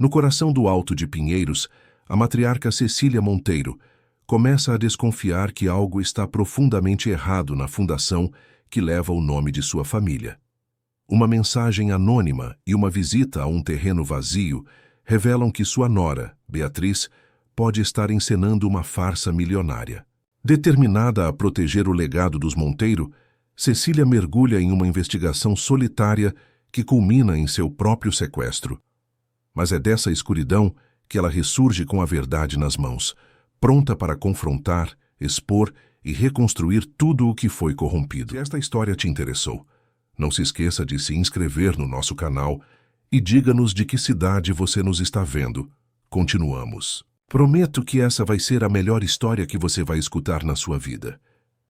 No coração do Alto de Pinheiros, a matriarca Cecília Monteiro começa a desconfiar que algo está profundamente errado na fundação que leva o nome de sua família. Uma mensagem anônima e uma visita a um terreno vazio revelam que sua nora, Beatriz, pode estar encenando uma farsa milionária. Determinada a proteger o legado dos Monteiro, Cecília mergulha em uma investigação solitária que culmina em seu próprio sequestro. Mas é dessa escuridão que ela ressurge com a verdade nas mãos, pronta para confrontar, expor e reconstruir tudo o que foi corrompido. Se esta história te interessou, não se esqueça de se inscrever no nosso canal e diga-nos de que cidade você nos está vendo. Continuamos. Prometo que essa vai ser a melhor história que você vai escutar na sua vida.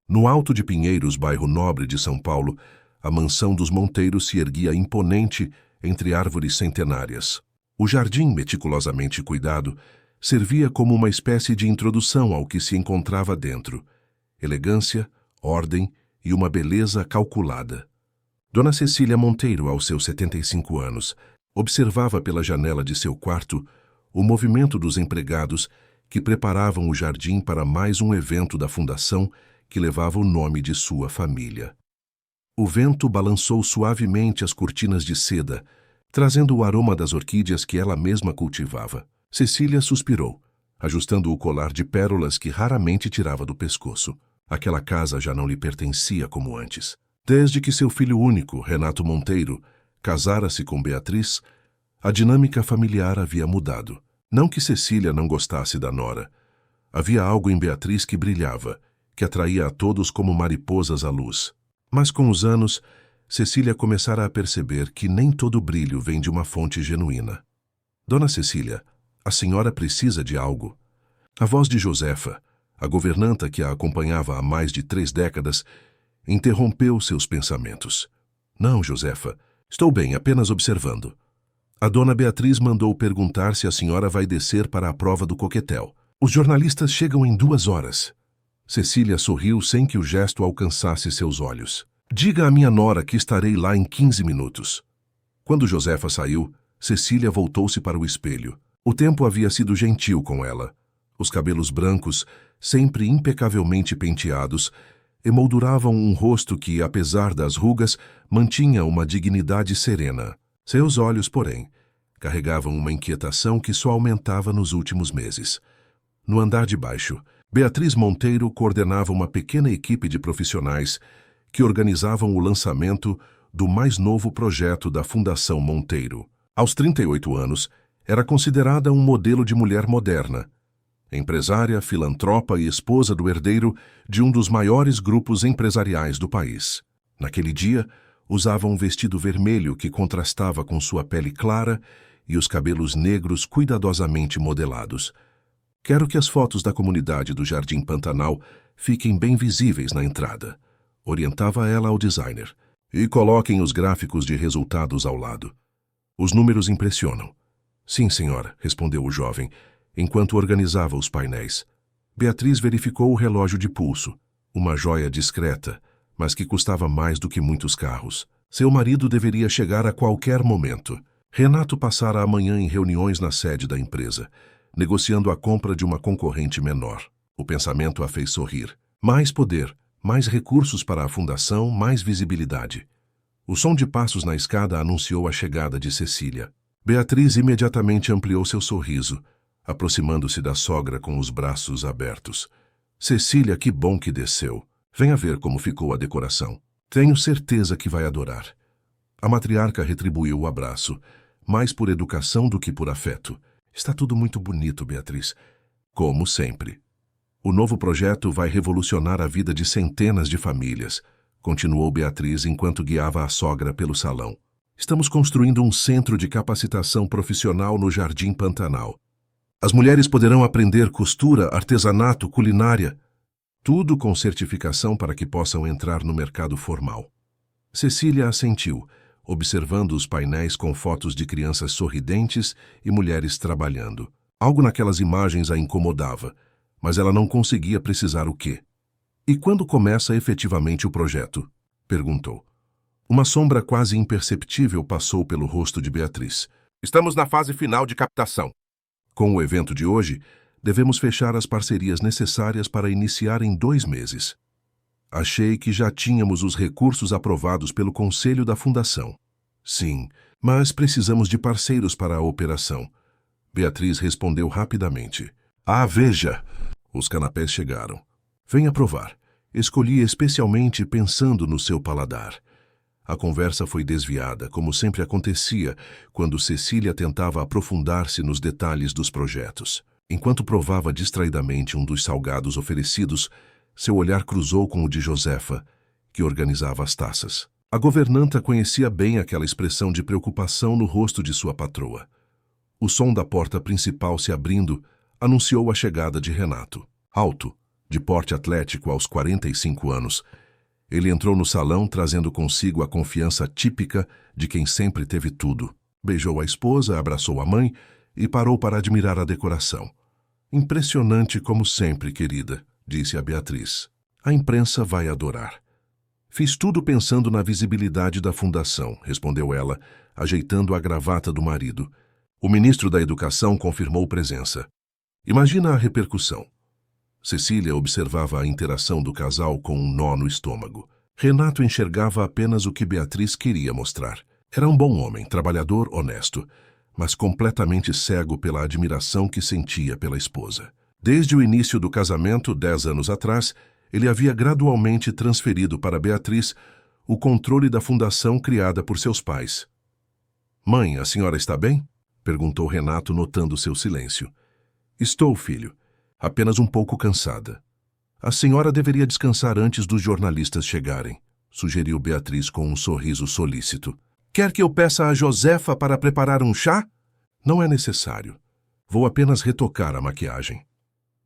No Alto de Pinheiros, bairro nobre de São Paulo, a mansão dos Monteiros se erguia imponente entre árvores centenárias. O jardim, meticulosamente cuidado, servia como uma espécie de introdução ao que se encontrava dentro. Elegância, ordem e uma beleza calculada. Dona Cecília Monteiro, aos seus 75 anos, observava pela janela de seu quarto o movimento dos empregados que preparavam o jardim para mais um evento da fundação que levava o nome de sua família. O vento balançou suavemente as cortinas de seda, trazendo o aroma das orquídeas que ela mesma cultivava. Cecília suspirou, ajustando o colar de pérolas que raramente tirava do pescoço. Aquela casa já não lhe pertencia como antes. Desde que seu filho único, Renato Monteiro, casara-se com Beatriz, a dinâmica familiar havia mudado. Não que Cecília não gostasse da nora. Havia algo em Beatriz que brilhava, que atraía a todos como mariposas à luz. Mas com os anos, Cecília começara a perceber que nem todo brilho vem de uma fonte genuína. Dona Cecília, a senhora precisa de algo. A voz de Josefa, a governanta que a acompanhava há mais de 3 décadas, interrompeu seus pensamentos. Não, Josefa, estou bem, apenas observando. A dona Beatriz mandou perguntar se a senhora vai descer para a prova do coquetel. Os jornalistas chegam em 2 horas. Cecília sorriu sem que o gesto alcançasse seus olhos. Diga à minha nora que estarei lá em 15 minutos. Quando Josefa saiu, Cecília voltou-se para o espelho. O tempo havia sido gentil com ela. Os cabelos brancos, sempre impecavelmente penteados, emolduravam um rosto que, apesar das rugas, mantinha uma dignidade serena. Seus olhos, porém, carregavam uma inquietação que só aumentava nos últimos meses. No andar de baixo, Beatriz Monteiro coordenava uma pequena equipe de profissionais que organizavam o lançamento do mais novo projeto da Fundação Monteiro. Aos 38 anos, era considerada um modelo de mulher moderna, empresária, filantropa e esposa do herdeiro de um dos maiores grupos empresariais do país. Naquele dia, usava um vestido vermelho que contrastava com sua pele clara e os cabelos negros cuidadosamente modelados. Quero que as fotos da comunidade do Jardim Pantanal fiquem bem visíveis na entrada, orientava ela ao designer, e coloquem os gráficos de resultados ao lado. Os números impressionam. Sim, senhora, respondeu o jovem, enquanto organizava os painéis. Beatriz verificou o relógio de pulso, uma joia discreta, mas que custava mais do que muitos carros. Seu marido deveria chegar a qualquer momento. Renato passara a manhã em reuniões na sede da empresa, negociando a compra de uma concorrente menor. O pensamento a fez sorrir. Mais poder, mais recursos para a fundação, mais visibilidade. O som de passos na escada anunciou a chegada de Cecília. Beatriz imediatamente ampliou seu sorriso, aproximando-se da sogra com os braços abertos. Cecília, que bom que desceu. Venha ver como ficou a decoração. Tenho certeza que vai adorar. A matriarca retribuiu o abraço, mais por educação do que por afeto. Está tudo muito bonito, Beatriz. Como sempre. O novo projeto vai revolucionar a vida de centenas de famílias, continuou Beatriz enquanto guiava a sogra pelo salão. Estamos construindo um centro de capacitação profissional no Jardim Pantanal. As mulheres poderão aprender costura, artesanato, culinária, tudo com certificação para que possam entrar no mercado formal. Cecília assentiu, observando os painéis com fotos de crianças sorridentes e mulheres trabalhando. Algo naquelas imagens a incomodava, mas ela não conseguia precisar o quê. E quando começa efetivamente o projeto? Perguntou. Uma sombra quase imperceptível passou pelo rosto de Beatriz. Estamos na fase final de captação. Com o evento de hoje, devemos fechar as parcerias necessárias para iniciar em 2 meses. Achei que já tínhamos os recursos aprovados pelo Conselho da Fundação. Sim, mas precisamos de parceiros para a operação. Beatriz respondeu rapidamente. Ah, veja! Os canapés chegaram. Venha provar. Escolhi especialmente pensando no seu paladar. A conversa foi desviada, como sempre acontecia, quando Cecília tentava aprofundar-se nos detalhes dos projetos. Enquanto provava distraidamente um dos salgados oferecidos, seu olhar cruzou com o de Josefa, que organizava as taças. A governanta conhecia bem aquela expressão de preocupação no rosto de sua patroa. O som da porta principal se abrindo anunciou a chegada de Renato. Alto, de porte atlético aos 45 anos, ele entrou no salão trazendo consigo a confiança típica de quem sempre teve tudo. Beijou a esposa, abraçou a mãe e parou para admirar a decoração. Impressionante como sempre, querida, disse a Beatriz. A imprensa vai adorar. Fiz tudo pensando na visibilidade da fundação, respondeu ela, ajeitando a gravata do marido. O ministro da Educação confirmou presença. Imagina a repercussão. Cecília observava a interação do casal com um nó no estômago. Renato enxergava apenas o que Beatriz queria mostrar. Era um bom homem, trabalhador, honesto, mas completamente cego pela admiração que sentia pela esposa. Desde o início do casamento, 10 anos atrás, ele havia gradualmente transferido para Beatriz o controle da fundação criada por seus pais. "Mãe, a senhora está bem?" perguntou Renato, notando seu silêncio. "Estou, filho. Apenas um pouco cansada." "A senhora deveria descansar antes dos jornalistas chegarem", sugeriu Beatriz com um sorriso solícito. "Quer que eu peça a Josefa para preparar um chá?" "Não é necessário. Vou apenas retocar a maquiagem."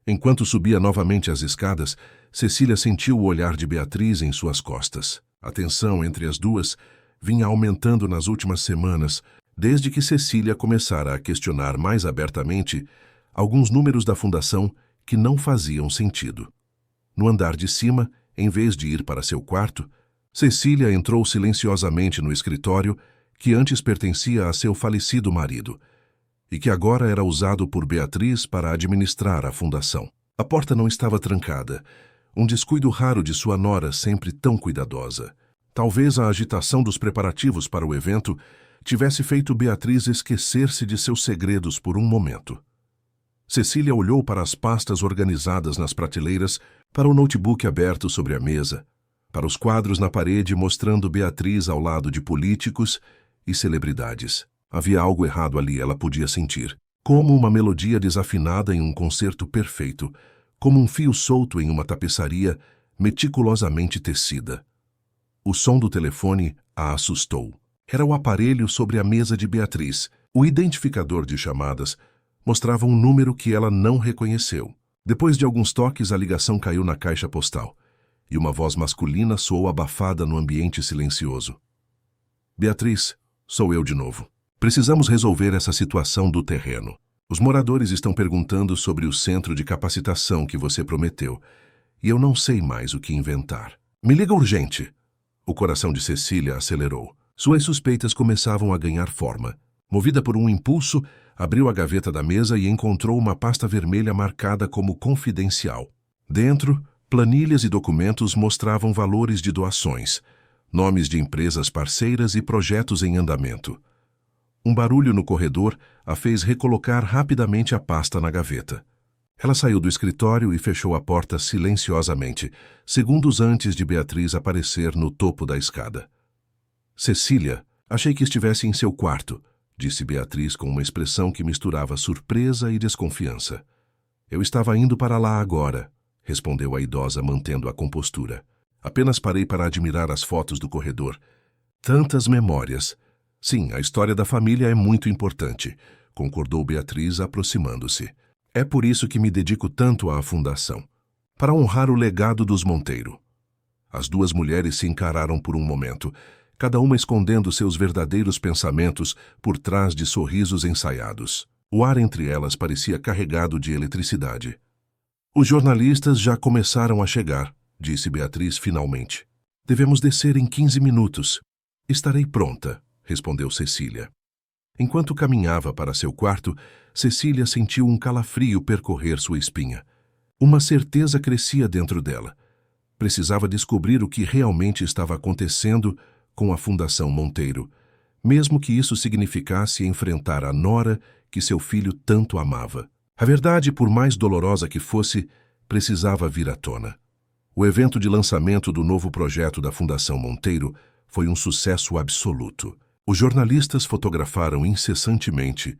Enquanto subia novamente as escadas, Cecília sentiu o olhar de Beatriz em suas costas. A tensão entre as duas vinha aumentando nas últimas semanas, desde que Cecília começara a questionar mais abertamente alguns números da fundação que não faziam sentido. No andar de cima, em vez de ir para seu quarto, Cecília entrou silenciosamente no escritório que antes pertencia a seu falecido marido e que agora era usado por Beatriz para administrar a fundação. A porta não estava trancada, um descuido raro de sua nora, sempre tão cuidadosa. Talvez a agitação dos preparativos para o evento tivesse feito Beatriz esquecer-se de seus segredos por um momento. Cecília olhou para as pastas organizadas nas prateleiras, para o notebook aberto sobre a mesa, para os quadros na parede mostrando Beatriz ao lado de políticos e celebridades. Havia algo errado ali, ela podia sentir. Como uma melodia desafinada em um concerto perfeito, como um fio solto em uma tapeçaria meticulosamente tecida. O som do telefone a assustou. Era o aparelho sobre a mesa de Beatriz. O identificador de chamadas mostrava um número que ela não reconheceu. Depois de alguns toques, a ligação caiu na caixa postal, e uma voz masculina soou abafada no ambiente silencioso. "Beatriz, sou eu de novo. Precisamos resolver essa situação do terreno. Os moradores estão perguntando sobre o centro de capacitação que você prometeu, e eu não sei mais o que inventar. Me liga urgente." O coração de Cecília acelerou. Suas suspeitas começavam a ganhar forma. Movida por um impulso, abriu a gaveta da mesa e encontrou uma pasta vermelha marcada como confidencial. Dentro, planilhas e documentos mostravam valores de doações, nomes de empresas parceiras e projetos em andamento. Um barulho no corredor a fez recolocar rapidamente a pasta na gaveta. Ela saiu do escritório e fechou a porta silenciosamente, segundos antes de Beatriz aparecer no topo da escada. "Cecília, achei que estivesse em seu quarto", disse Beatriz com uma expressão que misturava surpresa e desconfiança. "Eu estava indo para lá agora", respondeu a idosa, mantendo a compostura. "Apenas parei para admirar as fotos do corredor. Tantas memórias. Sim, a história da família é muito importante", concordou Beatriz, aproximando-se. "É por isso que me dedico tanto à fundação. Para honrar o legado dos Monteiro." As duas mulheres se encararam por um momento, cada uma escondendo seus verdadeiros pensamentos por trás de sorrisos ensaiados. O ar entre elas parecia carregado de eletricidade. "Os jornalistas já começaram a chegar", disse Beatriz finalmente. "Devemos descer em 15 minutos. Estarei pronta", respondeu Cecília. Enquanto caminhava para seu quarto, Cecília sentiu um calafrio percorrer sua espinha. Uma certeza crescia dentro dela. Precisava descobrir o que realmente estava acontecendo com a Fundação Monteiro, mesmo que isso significasse enfrentar a nora que seu filho tanto amava. A verdade, por mais dolorosa que fosse, precisava vir à tona. O evento de lançamento do novo projeto da Fundação Monteiro foi um sucesso absoluto. Os jornalistas fotografaram incessantemente,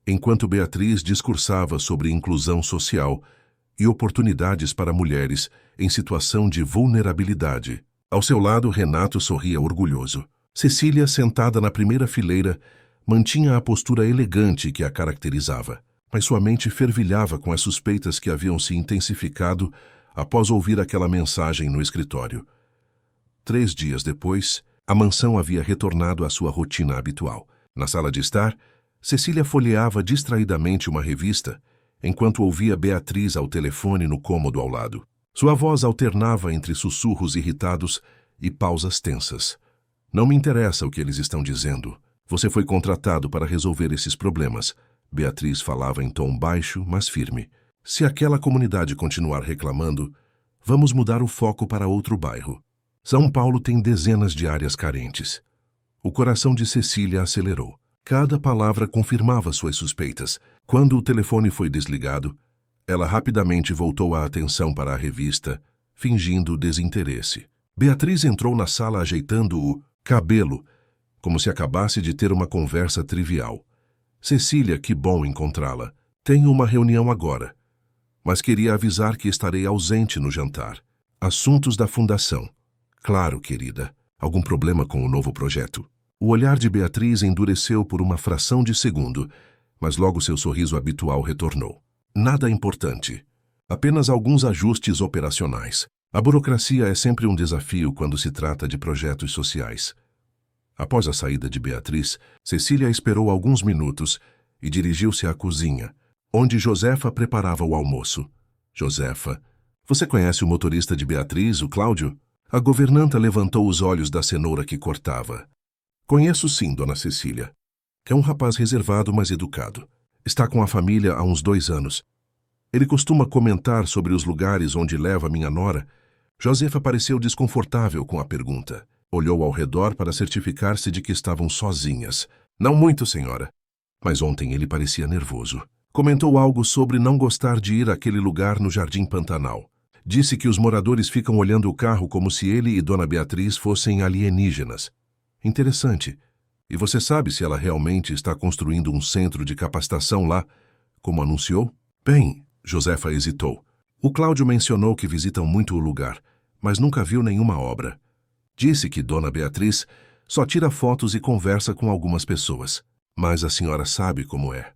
enquanto Beatriz discursava sobre inclusão social e oportunidades para mulheres em situação de vulnerabilidade. Ao seu lado, Renato sorria orgulhoso. Cecília, sentada na primeira fileira, mantinha a postura elegante que a caracterizava, mas sua mente fervilhava com as suspeitas que haviam se intensificado após ouvir aquela mensagem no escritório. 3 dias depois, a mansão havia retornado à sua rotina habitual. Na sala de estar, Cecília folheava distraidamente uma revista, enquanto ouvia Beatriz ao telefone no cômodo ao lado. Sua voz alternava entre sussurros irritados e pausas tensas. Não me interessa o que eles estão dizendo. Você foi contratado para resolver esses problemas. Beatriz falava em tom baixo, mas firme. Se aquela comunidade continuar reclamando, vamos mudar o foco para outro bairro. São Paulo tem dezenas de áreas carentes. O coração de Cecília acelerou. Cada palavra confirmava suas suspeitas. Quando o telefone foi desligado, ela rapidamente voltou a atenção para a revista, fingindo desinteresse. Beatriz entrou na sala ajeitando o cabelo, como se acabasse de ter uma conversa trivial. Cecília, que bom encontrá-la. Tenho uma reunião agora, mas queria avisar que estarei ausente no jantar. Assuntos da fundação. Claro, querida. Algum problema com o novo projeto? O olhar de Beatriz endureceu por uma fração de segundo, mas logo seu sorriso habitual retornou. Nada importante. Apenas alguns ajustes operacionais. A burocracia é sempre um desafio quando se trata de projetos sociais. Após a saída de Beatriz, Cecília esperou alguns minutos e dirigiu-se à cozinha, onde Josefa preparava o almoço. Josefa, você conhece o motorista de Beatriz, o Cláudio? A governanta levantou os olhos da cenoura que cortava. Conheço sim, dona Cecília. É um rapaz reservado, mas educado. Está com a família há uns 2 anos. Ele costuma comentar sobre os lugares onde leva minha nora. Josefa pareceu desconfortável com a pergunta. Olhou ao redor para certificar-se de que estavam sozinhas. Não muito, senhora. Mas ontem ele parecia nervoso. Comentou algo sobre não gostar de ir àquele lugar no Jardim Pantanal. Disse que os moradores ficam olhando o carro como se ele e Dona Beatriz fossem alienígenas. Interessante. E você sabe se ela realmente está construindo um centro de capacitação lá, como anunciou? Bem, Josefa hesitou. O Cláudio mencionou que visitam muito o lugar, mas nunca viu nenhuma obra. Disse que Dona Beatriz só tira fotos e conversa com algumas pessoas. Mas a senhora sabe como é.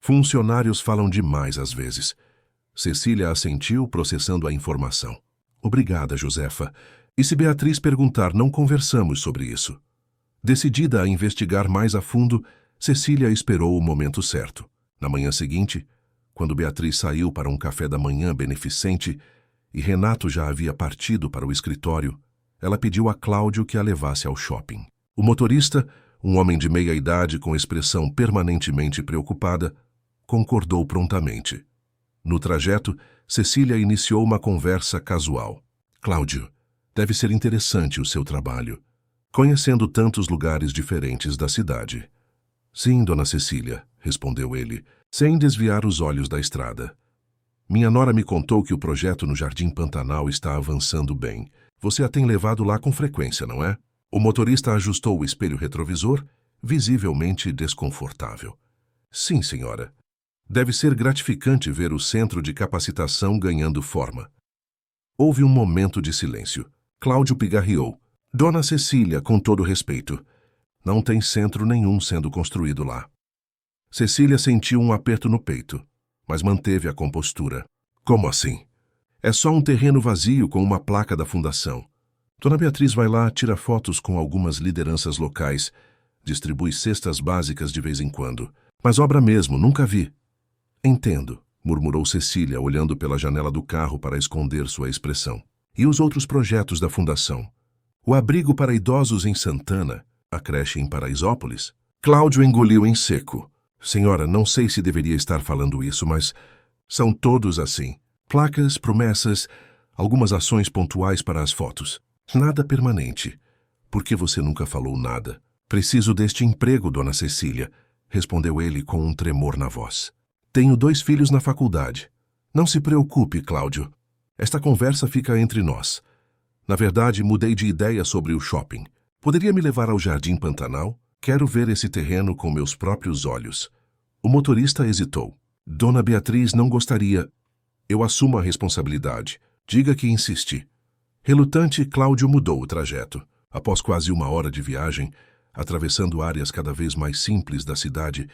Funcionários falam demais às vezes. Cecília assentiu, processando a informação. Obrigada, Josefa. E se Beatriz perguntar, não conversamos sobre isso. Decidida a investigar mais a fundo, Cecília esperou o momento certo. Na manhã seguinte, quando Beatriz saiu para um café da manhã beneficente e Renato já havia partido para o escritório, ela pediu a Cláudio que a levasse ao shopping. O motorista, um homem de meia idade com expressão permanentemente preocupada, concordou prontamente. No trajeto, Cecília iniciou uma conversa casual. Cláudio, deve ser interessante o seu trabalho, conhecendo tantos lugares diferentes da cidade. Sim, dona Cecília, respondeu ele, sem desviar os olhos da estrada. Minha nora me contou que o projeto no Jardim Pantanal está avançando bem. Você a tem levado lá com frequência, não é? O motorista ajustou o espelho retrovisor, visivelmente desconfortável. Sim, senhora. Deve ser gratificante ver o centro de capacitação ganhando forma. Houve um momento de silêncio. Cláudio pigarreou. Dona Cecília, com todo respeito, não tem centro nenhum sendo construído lá. Cecília sentiu um aperto no peito, mas manteve a compostura. Como assim? É só um terreno vazio com uma placa da fundação. Dona Beatriz vai lá, tira fotos com algumas lideranças locais, distribui cestas básicas de vez em quando. Mas obra mesmo, nunca vi. Entendo, murmurou Cecília, olhando pela janela do carro para esconder sua expressão. E os outros projetos da fundação? O abrigo para idosos em Santana, a creche em Paraisópolis? Cláudio engoliu em seco. Senhora, não sei se deveria estar falando isso, mas são todos assim. Placas, promessas, algumas ações pontuais para as fotos. Nada permanente. Por que você nunca falou nada? Preciso deste emprego, dona Cecília, respondeu ele com um tremor na voz. Tenho 2 filhos na faculdade. Não se preocupe, Cláudio. Esta conversa fica entre nós. Na verdade, mudei de ideia sobre o shopping. Poderia me levar ao Jardim Pantanal? Quero ver esse terreno com meus próprios olhos. O motorista hesitou. Dona Beatriz não gostaria. Eu assumo a responsabilidade. Diga que insisti. Relutante, Cláudio mudou o trajeto. Após quase 1 hora de viagem, atravessando áreas cada vez mais simples da cidade,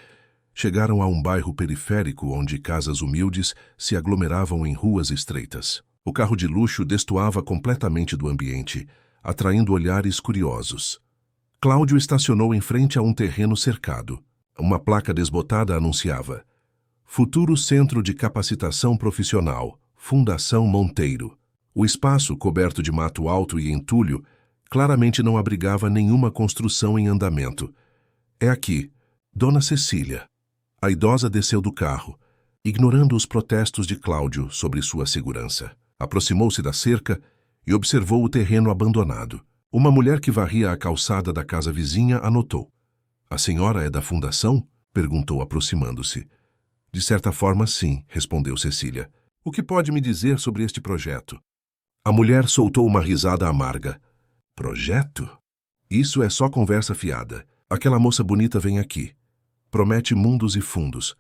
chegaram a um bairro periférico onde casas humildes se aglomeravam em ruas estreitas. O carro de luxo destoava completamente do ambiente, atraindo olhares curiosos. Cláudio estacionou em frente a um terreno cercado. Uma placa desbotada anunciava: Futuro Centro de Capacitação Profissional, Fundação Monteiro. O espaço, coberto de mato alto e entulho, claramente não abrigava nenhuma construção em andamento. É aqui, Dona Cecília. A idosa desceu do carro, ignorando os protestos de Cláudio sobre sua segurança. Aproximou-se da cerca e observou o terreno abandonado. Uma mulher que varria a calçada da casa vizinha anotou. A senhora é da fundação? Perguntou aproximando-se. De certa forma, sim, respondeu Cecília. O que pode me dizer sobre este projeto? A mulher soltou uma risada amarga. Projeto? Isso é só conversa fiada. Aquela moça bonita vem aqui. Promete mundos e fundos.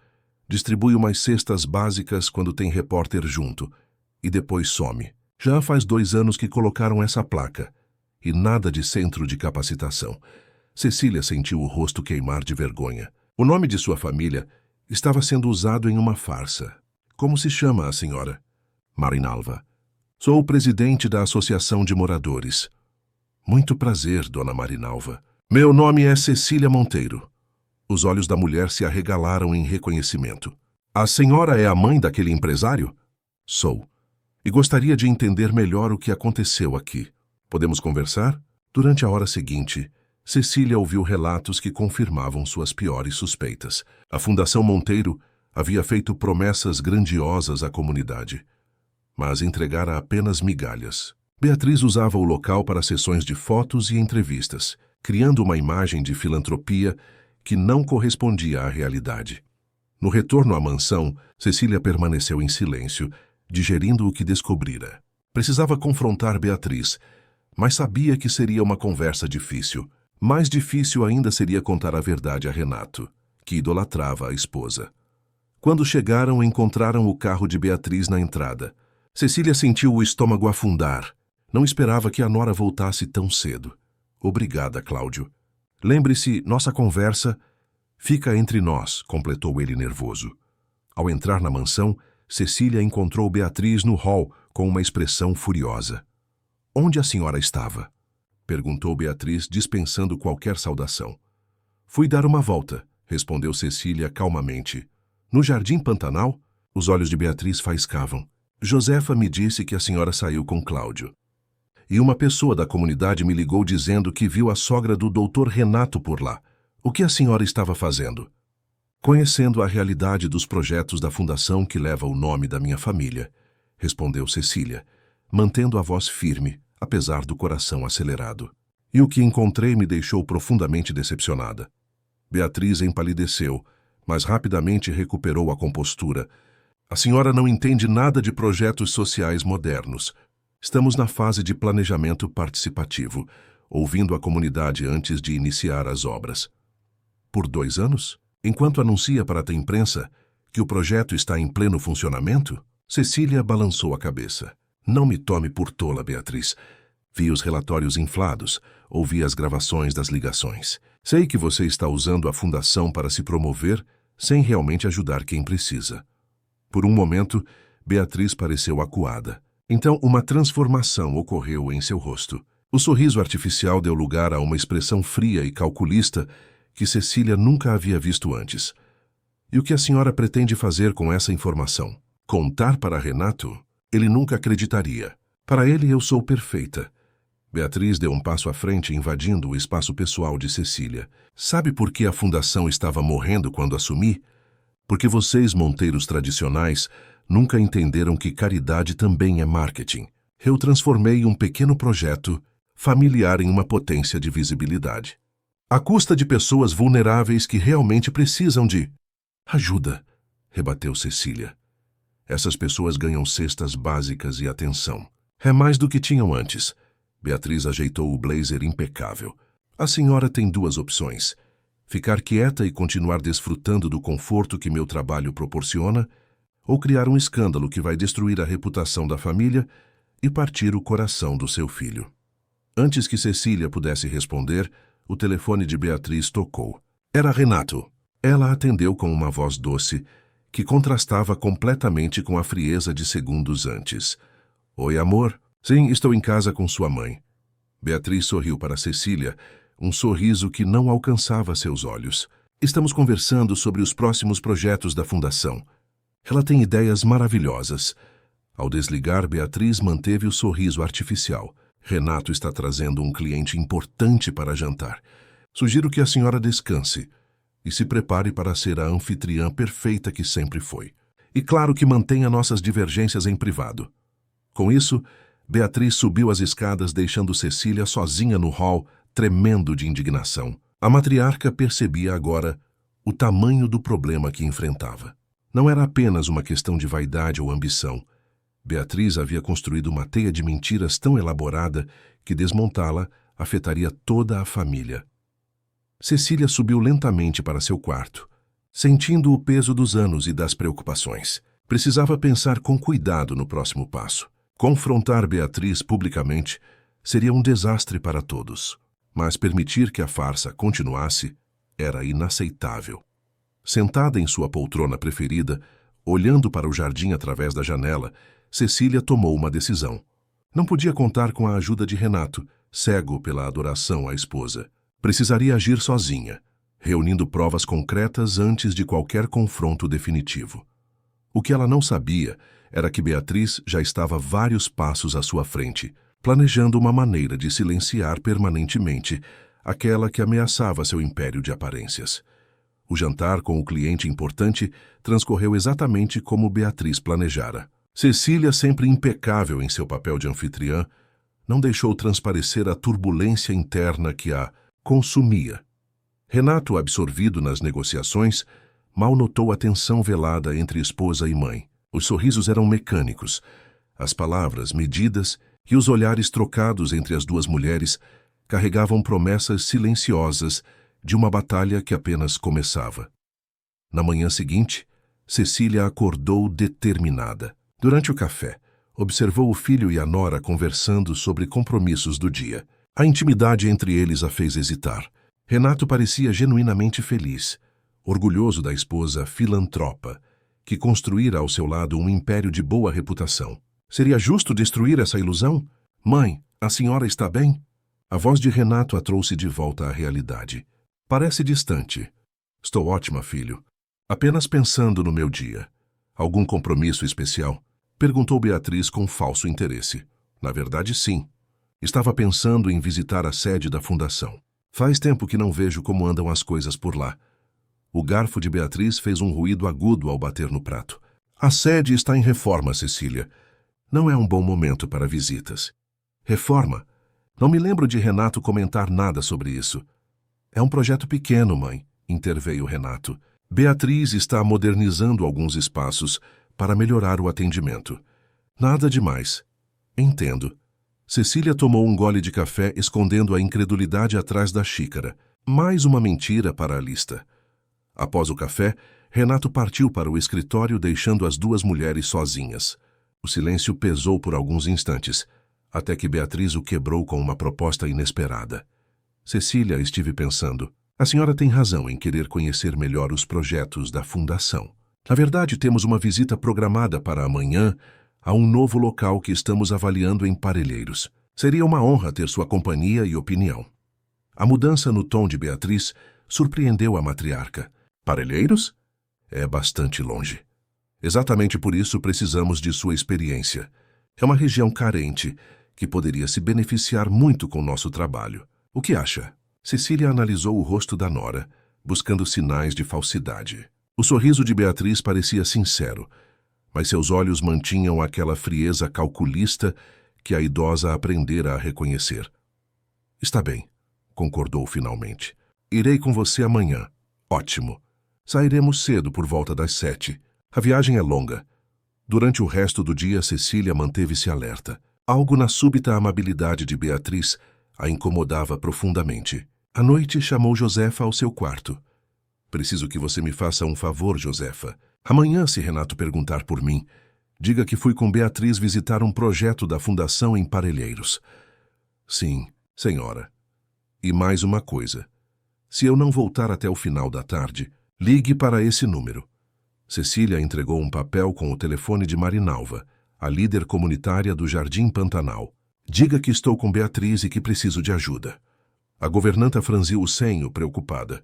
Distribui umas cestas básicas quando tem repórter junto. E depois some. Já faz 2 anos que colocaram essa placa. E nada de centro de capacitação. Cecília sentiu o rosto queimar de vergonha. O nome de sua família estava sendo usado em uma farsa. Como se chama a senhora? Marinalva. Sou o presidente da Associação de Moradores. Muito prazer, dona Marinalva. Meu nome é Cecília Monteiro. Os olhos da mulher se arregalaram em reconhecimento. A senhora é a mãe daquele empresário? Sou. E gostaria de entender melhor o que aconteceu aqui. Podemos conversar? Durante a hora seguinte, Cecília ouviu relatos que confirmavam suas piores suspeitas. A Fundação Monteiro havia feito promessas grandiosas à comunidade, mas entregara apenas migalhas. Beatriz usava o local para sessões de fotos e entrevistas, criando uma imagem de filantropia que não correspondia à realidade. No retorno à mansão, Cecília permaneceu em silêncio, digerindo o que descobrira. Precisava confrontar Beatriz, mas sabia que seria uma conversa difícil. Mais difícil ainda seria contar a verdade a Renato, que idolatrava a esposa. Quando chegaram, encontraram o carro de Beatriz na entrada. Cecília sentiu o estômago afundar. Não esperava que a nora voltasse tão cedo. Obrigada, Cláudio. Lembre-se, nossa conversa fica entre nós, completou ele nervoso. Ao entrar na mansão, Cecília encontrou Beatriz no hall com uma expressão furiosa. Onde a senhora estava? Perguntou Beatriz, dispensando qualquer saudação. Fui dar uma volta, respondeu Cecília calmamente. No Jardim Pantanal? Os olhos de Beatriz faiscavam. Josefa me disse que a senhora saiu com Cláudio. E uma pessoa da comunidade me ligou dizendo que viu a sogra do doutor Renato por lá. O que a senhora estava fazendo? Conhecendo a realidade dos projetos da fundação que leva o nome da minha família, respondeu Cecília, mantendo a voz firme, apesar do coração acelerado. E o que encontrei me deixou profundamente decepcionada. Beatriz empalideceu, mas rapidamente recuperou a compostura. A senhora não entende nada de projetos sociais modernos. Estamos na fase de planejamento participativo, ouvindo a comunidade antes de iniciar as obras. Por 2 anos? Enquanto anuncia para a imprensa que o projeto está em pleno funcionamento? Cecília balançou a cabeça. Não me tome por tola, Beatriz. Vi os relatórios inflados, ouvi as gravações das ligações. Sei que você está usando a fundação para se promover sem realmente ajudar quem precisa. Por um momento, Beatriz pareceu acuada. Então, uma transformação ocorreu em seu rosto. O sorriso artificial deu lugar a uma expressão fria e calculista que Cecília nunca havia visto antes. E o que a senhora pretende fazer com essa informação? Contar para Renato? Ele nunca acreditaria. Para ele, eu sou perfeita. Beatriz deu um passo à frente, invadindo o espaço pessoal de Cecília. Sabe por que a fundação estava morrendo quando assumi? Porque vocês, monteiros tradicionais, nunca entenderam que caridade também é marketing. Eu transformei um pequeno projeto familiar em uma potência de visibilidade. À custa de pessoas vulneráveis que realmente precisam de ajuda, rebateu Cecília. Essas pessoas ganham cestas básicas e atenção. É mais do que tinham antes. Beatriz ajeitou o blazer impecável. A senhora tem duas opções: ficar quieta e continuar desfrutando do conforto que meu trabalho proporciona, ou criar um escândalo que vai destruir a reputação da família e partir o coração do seu filho. Antes que Cecília pudesse responder, o telefone de Beatriz tocou. Era Renato. Ela atendeu com uma voz doce, que contrastava completamente com a frieza de segundos antes. Oi, amor? Sim, estou em casa com sua mãe. Beatriz sorriu para Cecília, um sorriso que não alcançava seus olhos. Estamos conversando sobre os próximos projetos da fundação. Ela tem ideias maravilhosas. Ao desligar, Beatriz manteve o sorriso artificial. Renato está trazendo um cliente importante para jantar. Sugiro que a senhora descanse e se prepare para ser a anfitriã perfeita que sempre foi. E claro que mantenha nossas divergências em privado. Com isso, Beatriz subiu as escadas, deixando Cecília sozinha no hall, tremendo de indignação. A matriarca percebia agora o tamanho do problema que enfrentava. Não era apenas uma questão de vaidade ou ambição. Beatriz havia construído uma teia de mentiras tão elaborada que desmontá-la afetaria toda a família. Cecília subiu lentamente para seu quarto, sentindo o peso dos anos e das preocupações. Precisava pensar com cuidado no próximo passo. Confrontar Beatriz publicamente seria um desastre para todos, mas permitir que a farsa continuasse era inaceitável. Sentada em sua poltrona preferida, olhando para o jardim através da janela, Cecília tomou uma decisão. Não podia contar com a ajuda de Renato, cego pela adoração à esposa. Precisaria agir sozinha, reunindo provas concretas antes de qualquer confronto definitivo. O que ela não sabia era que Beatriz já estava vários passos à sua frente, planejando uma maneira de silenciar permanentemente aquela que ameaçava seu império de aparências. O jantar com o cliente importante transcorreu exatamente como Beatriz planejara. Cecília, sempre impecável em seu papel de anfitriã, não deixou transparecer a turbulência interna que a consumia. Renato, absorvido nas negociações, mal notou a tensão velada entre esposa e mãe. Os sorrisos eram mecânicos, as palavras medidas e os olhares trocados entre as duas mulheres carregavam promessas silenciosas de uma batalha que apenas começava. Na manhã seguinte, Cecília acordou determinada. Durante o café, observou o filho e a nora conversando sobre compromissos do dia. A intimidade entre eles a fez hesitar. Renato parecia genuinamente feliz, orgulhoso da esposa filantropa, que construíra ao seu lado um império de boa reputação. Seria justo destruir essa ilusão? Mãe, a senhora está bem? A voz de Renato a trouxe de volta à realidade. Parece distante. Estou ótima, filho. Apenas pensando no meu dia. Algum compromisso especial? Perguntou Beatriz com falso interesse. Na verdade, sim. Estava pensando em visitar a sede da fundação. Faz tempo que não vejo como andam as coisas por lá. O garfo de Beatriz fez um ruído agudo ao bater no prato. A sede está em reforma, Cecília. Não é um bom momento para visitas. Reforma? Não me lembro de Renato comentar nada sobre isso. É um projeto pequeno, mãe, interveio Renato. Beatriz está modernizando alguns espaços para melhorar o atendimento. Nada demais. Entendo. Cecília tomou um gole de café, escondendo a incredulidade atrás da xícara. Mais uma mentira para a lista. Após o café, Renato partiu para o escritório, deixando as duas mulheres sozinhas. O silêncio pesou por alguns instantes, até que Beatriz o quebrou com uma proposta inesperada. Cecília, estive pensando, a senhora tem razão em querer conhecer melhor os projetos da fundação. Na verdade, temos uma visita programada para amanhã a um novo local que estamos avaliando em Parelheiros. Seria uma honra ter sua companhia e opinião. A mudança no tom de Beatriz surpreendeu a matriarca. Parelheiros? É bastante longe. Exatamente por isso precisamos de sua experiência. É uma região carente, que poderia se beneficiar muito com nosso trabalho. O que acha? Cecília analisou o rosto da nora, buscando sinais de falsidade. O sorriso de Beatriz parecia sincero, mas seus olhos mantinham aquela frieza calculista que a idosa aprendera a reconhecer. Está bem, concordou finalmente. Irei com você amanhã. Ótimo. Sairemos cedo por volta das 7. A viagem é longa. Durante o resto do dia, Cecília manteve-se alerta. Algo na súbita amabilidade de Beatriz a incomodava profundamente. À noite, chamou Josefa ao seu quarto. Preciso que você me faça um favor, Josefa. Amanhã, se Renato perguntar por mim, diga que fui com Beatriz visitar um projeto da Fundação em Parelheiros. Sim, senhora. E mais uma coisa. Se eu não voltar até o final da tarde, ligue para esse número. Cecília entregou um papel com o telefone de Marinalva, a líder comunitária do Jardim Pantanal. Diga que estou com Beatriz e que preciso de ajuda. A governanta franziu o senho, preocupada.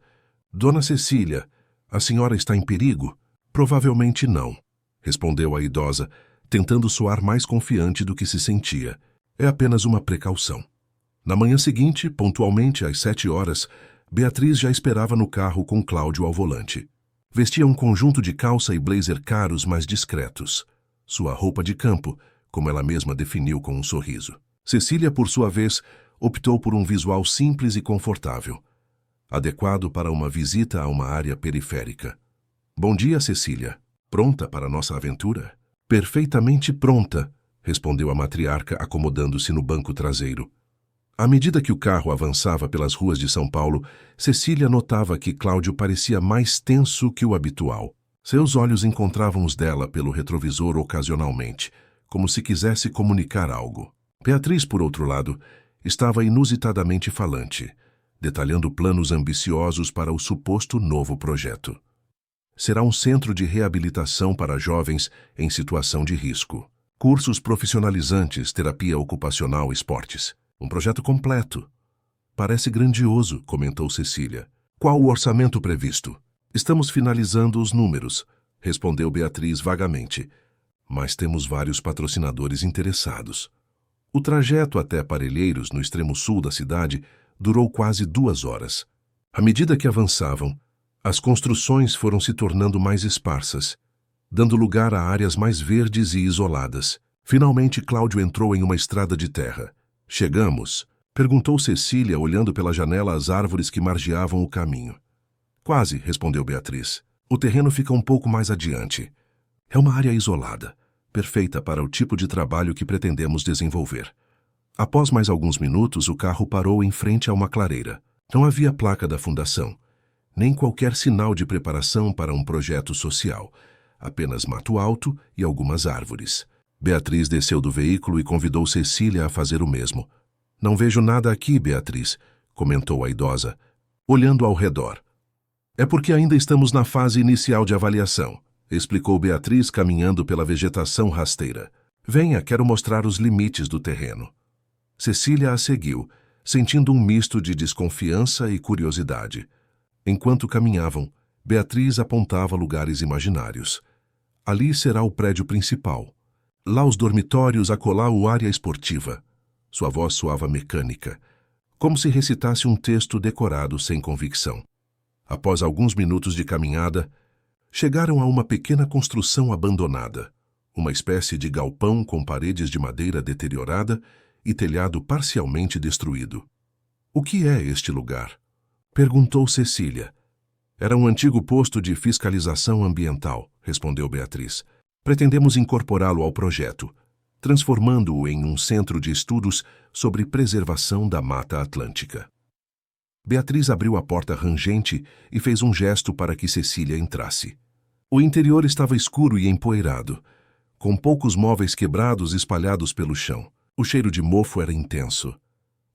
Dona Cecília, a senhora está em perigo? Provavelmente não, respondeu a idosa, tentando soar mais confiante do que se sentia. É apenas uma precaução. Na manhã seguinte, pontualmente às 7 horas, Beatriz já esperava no carro com Cláudio ao volante. Vestia um conjunto de calça e blazer caros, mas discretos. Sua roupa de campo, como ela mesma definiu com um sorriso. Cecília, por sua vez, optou por um visual simples e confortável, adequado para uma visita a uma área periférica. Bom dia, Cecília. Pronta para nossa aventura? Perfeitamente pronta, respondeu a matriarca, acomodando-se no banco traseiro. À medida que o carro avançava pelas ruas de São Paulo, Cecília notava que Cláudio parecia mais tenso que o habitual. Seus olhos encontravam os dela pelo retrovisor ocasionalmente, como se quisesse comunicar algo. Beatriz, por outro lado, estava inusitadamente falante, detalhando planos ambiciosos para o suposto novo projeto. Será um centro de reabilitação para jovens em situação de risco. Cursos profissionalizantes, terapia ocupacional, esportes. Um projeto completo. Parece grandioso, comentou Cecília. Qual o orçamento previsto? Estamos finalizando os números, respondeu Beatriz vagamente. Mas temos vários patrocinadores interessados. O trajeto até Parelheiros, no extremo sul da cidade, durou quase 2 horas. À medida que avançavam, as construções foram se tornando mais esparsas, dando lugar a áreas mais verdes e isoladas. Finalmente, Cláudio entrou em uma estrada de terra. Chegamos? Perguntou Cecília, olhando pela janela as árvores que margeavam o caminho. Quase, respondeu Beatriz. O terreno fica um pouco mais adiante. É uma área isolada, perfeita para o tipo de trabalho que pretendemos desenvolver. Após mais alguns minutos, o carro parou em frente a uma clareira. Não havia placa da fundação, nem qualquer sinal de preparação para um projeto social. Apenas mato alto e algumas árvores. Beatriz desceu do veículo e convidou Cecília a fazer o mesmo. Não vejo nada aqui, Beatriz, comentou a idosa, olhando ao redor. É porque ainda estamos na fase inicial de avaliação, explicou Beatriz, caminhando pela vegetação rasteira. Venha, quero mostrar os limites do terreno. Cecília a seguiu, sentindo um misto de desconfiança e curiosidade. Enquanto caminhavam, Beatriz apontava lugares imaginários. Ali será o prédio principal. Lá os dormitórios, acolá o área esportiva. Sua voz soava mecânica, como se recitasse um texto decorado sem convicção. Após alguns minutos de caminhada, chegaram a uma pequena construção abandonada, uma espécie de galpão com paredes de madeira deteriorada e telhado parcialmente destruído. O que é este lugar? Perguntou Cecília. Era um antigo posto de fiscalização ambiental, respondeu Beatriz. Pretendemos incorporá-lo ao projeto, transformando-o em um centro de estudos sobre preservação da Mata Atlântica. Beatriz abriu a porta rangente e fez um gesto para que Cecília entrasse. O interior estava escuro e empoeirado, com poucos móveis quebrados espalhados pelo chão. O cheiro de mofo era intenso.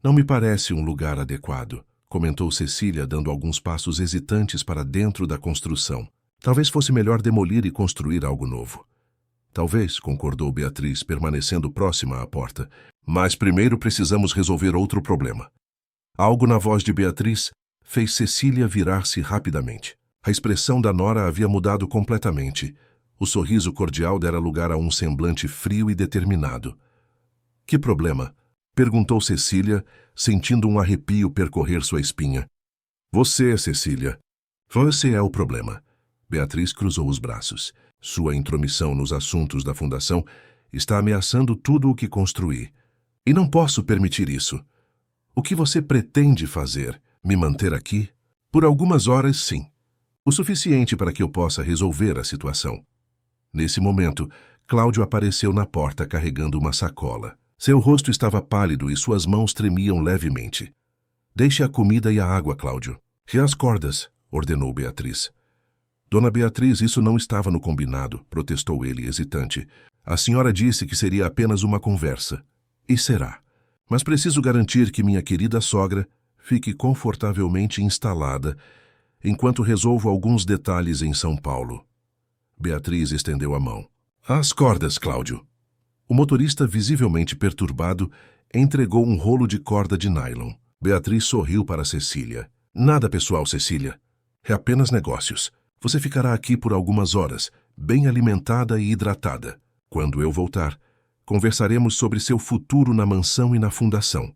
Não me parece um lugar adequado, comentou Cecília, dando alguns passos hesitantes para dentro da construção. Talvez fosse melhor demolir e construir algo novo. Talvez, concordou Beatriz, permanecendo próxima à porta. Mas primeiro precisamos resolver outro problema. Algo na voz de Beatriz fez Cecília virar-se rapidamente. A expressão da nora havia mudado completamente. O sorriso cordial dera lugar a um semblante frio e determinado. Que problema? Perguntou Cecília, sentindo um arrepio percorrer sua espinha. Você, Cecília. Você é o problema. Beatriz cruzou os braços. Sua intromissão nos assuntos da fundação está ameaçando tudo o que construí. E não posso permitir isso. O que você pretende fazer? Me manter aqui? Por algumas horas, sim. O suficiente para que eu possa resolver a situação. Nesse momento, Cláudio apareceu na porta carregando uma sacola. Seu rosto estava pálido e suas mãos tremiam levemente. Deixe a comida e a água, Cláudio. E as cordas, ordenou Beatriz. Dona Beatriz, isso não estava no combinado, protestou ele, hesitante. A senhora disse que seria apenas uma conversa. E será. Mas preciso garantir que minha querida sogra fique confortavelmente instalada enquanto resolvo alguns detalhes em São Paulo. Beatriz estendeu a mão. As cordas, Cláudio. O motorista, visivelmente perturbado, entregou um rolo de corda de nylon. Beatriz sorriu para Cecília. Nada pessoal, Cecília. É apenas negócios. Você ficará aqui por algumas horas, bem alimentada e hidratada. Quando eu voltar, conversaremos sobre seu futuro na mansão e na fundação.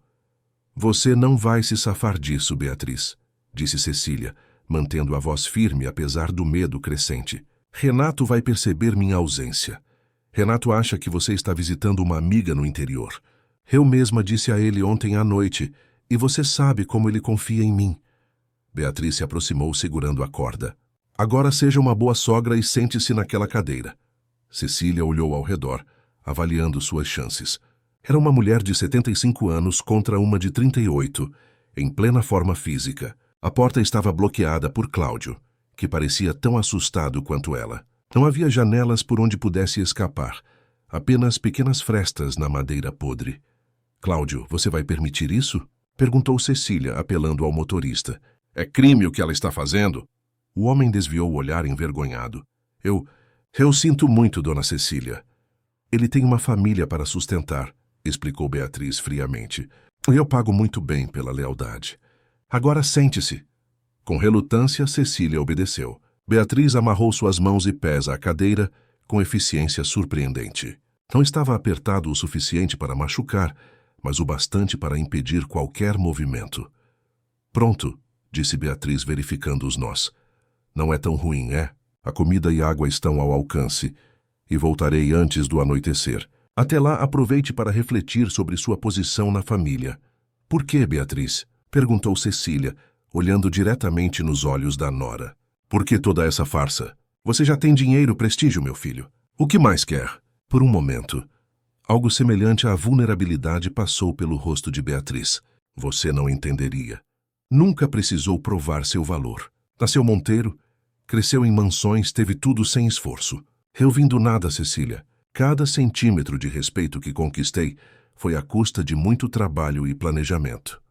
Você não vai se safar disso, Beatriz, disse Cecília, mantendo a voz firme apesar do medo crescente. Renato vai perceber minha ausência. Renato acha que você está visitando uma amiga no interior. Eu mesma disse a ele ontem à noite, e você sabe como ele confia em mim. Beatriz se aproximou segurando a corda. Agora seja uma boa sogra e sente-se naquela cadeira. Cecília olhou ao redor, avaliando suas chances. Era uma mulher de 75 anos contra uma de 38, em plena forma física. A porta estava bloqueada por Cláudio, que parecia tão assustado quanto ela. Não havia janelas por onde pudesse escapar, apenas pequenas frestas na madeira podre. Cláudio, você vai permitir isso? Perguntou Cecília, apelando ao motorista. É crime o que ela está fazendo? O homem desviou o olhar envergonhado. Eu sinto muito, dona Cecília. Ele tem uma família para sustentar, explicou Beatriz friamente. Eu pago muito bem pela lealdade. Agora sente-se. Com relutância, Cecília obedeceu. Beatriz amarrou suas mãos e pés à cadeira com eficiência surpreendente. Não estava apertado o suficiente para machucar, mas o bastante para impedir qualquer movimento. Pronto, disse Beatriz verificando os nós. Não é tão ruim, é? A comida e água estão ao alcance, e voltarei antes do anoitecer. Até lá, aproveite para refletir sobre sua posição na família. Por que, Beatriz? Perguntou Cecília, olhando diretamente nos olhos da nora. Por que toda essa farsa? Você já tem dinheiro, prestígio, meu filho. O que mais quer? Por um momento, algo semelhante à vulnerabilidade passou pelo rosto de Beatriz. Você não entenderia. Nunca precisou provar seu valor. Nasceu monteiro, cresceu em mansões, teve tudo sem esforço. Eu vim do nada, Cecília. Cada centímetro de respeito que conquistei foi à custa de muito trabalho e planejamento.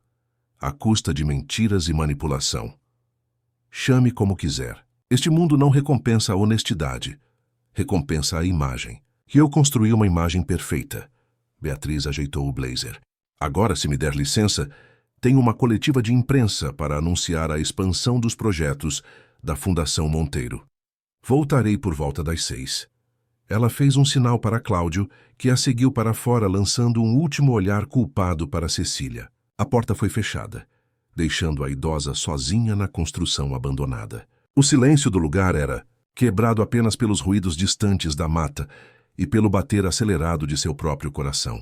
À custa de mentiras e manipulação. Chame como quiser. Este mundo não recompensa a honestidade. Recompensa a imagem. E eu construí uma imagem perfeita. Beatriz ajeitou o blazer. Agora, se me der licença, tenho uma coletiva de imprensa para anunciar a expansão dos projetos da Fundação Monteiro. Voltarei por volta das 6. Ela fez um sinal para Cláudio, que a seguiu para fora lançando um último olhar culpado para Cecília. A porta foi fechada, deixando a idosa sozinha na construção abandonada. O silêncio do lugar era quebrado apenas pelos ruídos distantes da mata e pelo bater acelerado de seu próprio coração.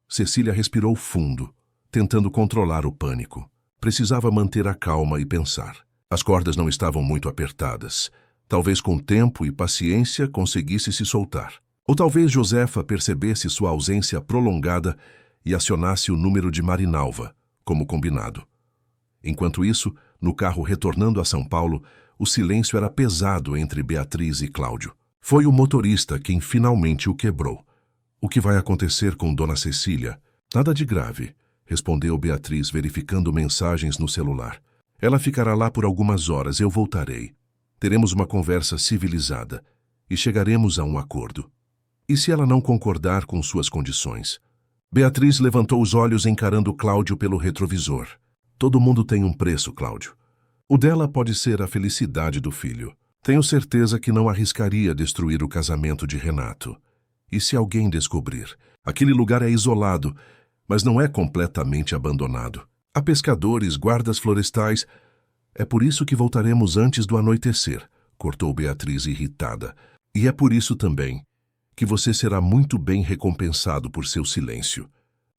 Cecília respirou fundo, tentando controlar o pânico. Precisava manter a calma e pensar. As cordas não estavam muito apertadas. Talvez com tempo e paciência conseguisse se soltar. Ou talvez Josefa percebesse sua ausência prolongada e acionasse o número de Marinalva, como combinado. Enquanto isso, no carro retornando a São Paulo, o silêncio era pesado entre Beatriz e Cláudio. Foi o motorista quem finalmente o quebrou. O que vai acontecer com Dona Cecília? Nada de grave, respondeu Beatriz, verificando mensagens no celular. Ela ficará lá por algumas horas, eu voltarei. Teremos uma conversa civilizada e chegaremos a um acordo. E se ela não concordar com suas condições? Beatriz levantou os olhos encarando Cláudio pelo retrovisor. Todo mundo tem um preço, Cláudio. O dela pode ser a felicidade do filho. Tenho certeza que não arriscaria destruir o casamento de Renato. E se alguém descobrir? Aquele lugar é isolado, mas não é completamente abandonado. Há pescadores, guardas florestais. É por isso que voltaremos antes do anoitecer, cortou Beatriz irritada. E é por isso também que você será muito bem recompensado por seu silêncio.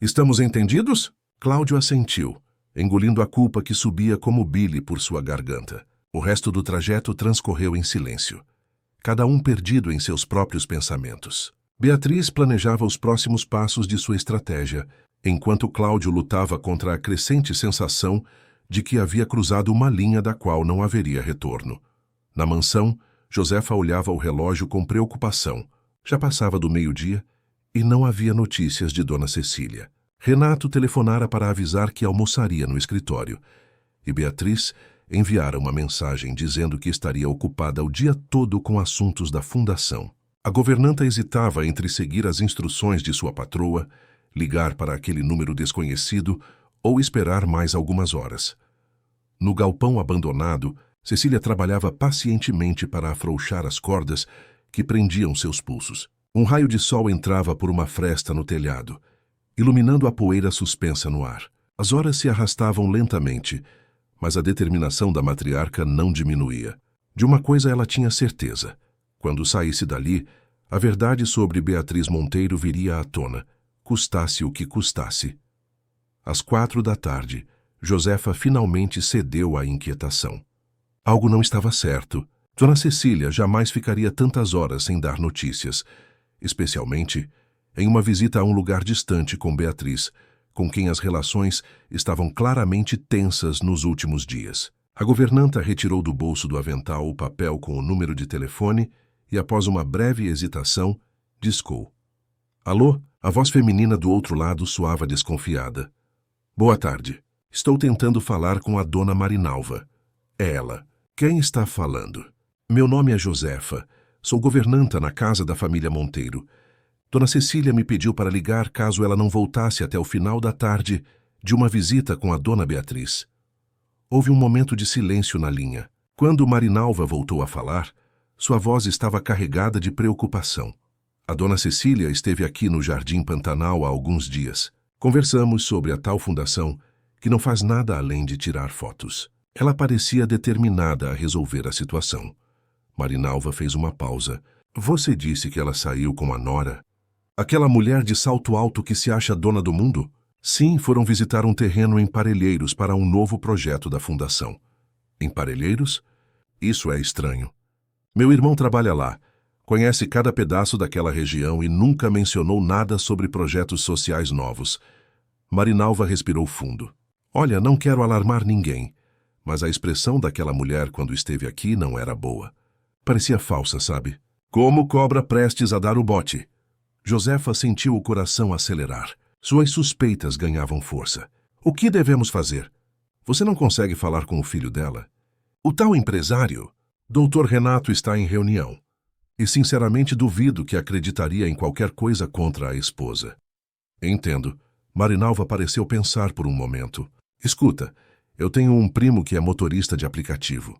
Estamos entendidos? Cláudio assentiu, engolindo a culpa que subia como bile por sua garganta. O resto do trajeto transcorreu em silêncio, cada um perdido em seus próprios pensamentos. Beatriz planejava os próximos passos de sua estratégia, enquanto Cláudio lutava contra a crescente sensação de que havia cruzado uma linha da qual não haveria retorno. Na mansão, Josefa olhava o relógio com preocupação. Já passava do meio-dia e não havia notícias de Dona Cecília. Renato telefonara para avisar que almoçaria no escritório, e Beatriz enviara uma mensagem dizendo que estaria ocupada o dia todo com assuntos da fundação. A governanta hesitava entre seguir as instruções de sua patroa, ligar para aquele número desconhecido ou esperar mais algumas horas. No galpão abandonado, Cecília trabalhava pacientemente para afrouxar as cordas que prendiam seus pulsos. Um raio de sol entrava por uma fresta no telhado, iluminando a poeira suspensa no ar. As horas se arrastavam lentamente, mas a determinação da matriarca não diminuía. De uma coisa ela tinha certeza. Quando saísse dali, a verdade sobre Beatriz Monteiro viria à tona, custasse o que custasse. Às 4 da tarde, Josefa finalmente cedeu à inquietação. Algo não estava certo. Dona Cecília jamais ficaria tantas horas sem dar notícias, especialmente em uma visita a um lugar distante com Beatriz, com quem as relações estavam claramente tensas nos últimos dias. A governanta retirou do bolso do avental o papel com o número de telefone e, após uma breve hesitação, discou. Alô? A voz feminina do outro lado soava desconfiada. Boa tarde. Estou tentando falar com a dona Marinalva. É ela. Quem está falando? Meu nome é Josefa. Sou governanta na casa da família Monteiro. Dona Cecília me pediu para ligar caso ela não voltasse até o final da tarde de uma visita com a dona Beatriz. Houve um momento de silêncio na linha. Quando Marinalva voltou a falar, sua voz estava carregada de preocupação. A dona Cecília esteve aqui no Jardim Pantanal há alguns dias. Conversamos sobre a tal fundação que não faz nada além de tirar fotos. Ela parecia determinada a resolver a situação. Marinalva fez uma pausa. Você disse que ela saiu com a nora? Aquela mulher de salto alto que se acha dona do mundo? Sim, foram visitar um terreno em Parelheiros para um novo projeto da fundação. Em Parelheiros? Isso é estranho. Meu irmão trabalha lá, conhece cada pedaço daquela região e nunca mencionou nada sobre projetos sociais novos. Marinalva respirou fundo. Olha, não quero alarmar ninguém, mas a expressão daquela mulher quando esteve aqui não era boa. Parecia falsa, sabe? Como cobra prestes a dar o bote. Josefa sentiu o coração acelerar. Suas suspeitas ganhavam força. O que devemos fazer? Você não consegue falar com o filho dela? O tal empresário, Dr. Renato, está em reunião. E sinceramente duvido que acreditaria em qualquer coisa contra a esposa. Entendo. Marinalva pareceu pensar por um momento. Escuta, eu tenho um primo que é motorista de aplicativo.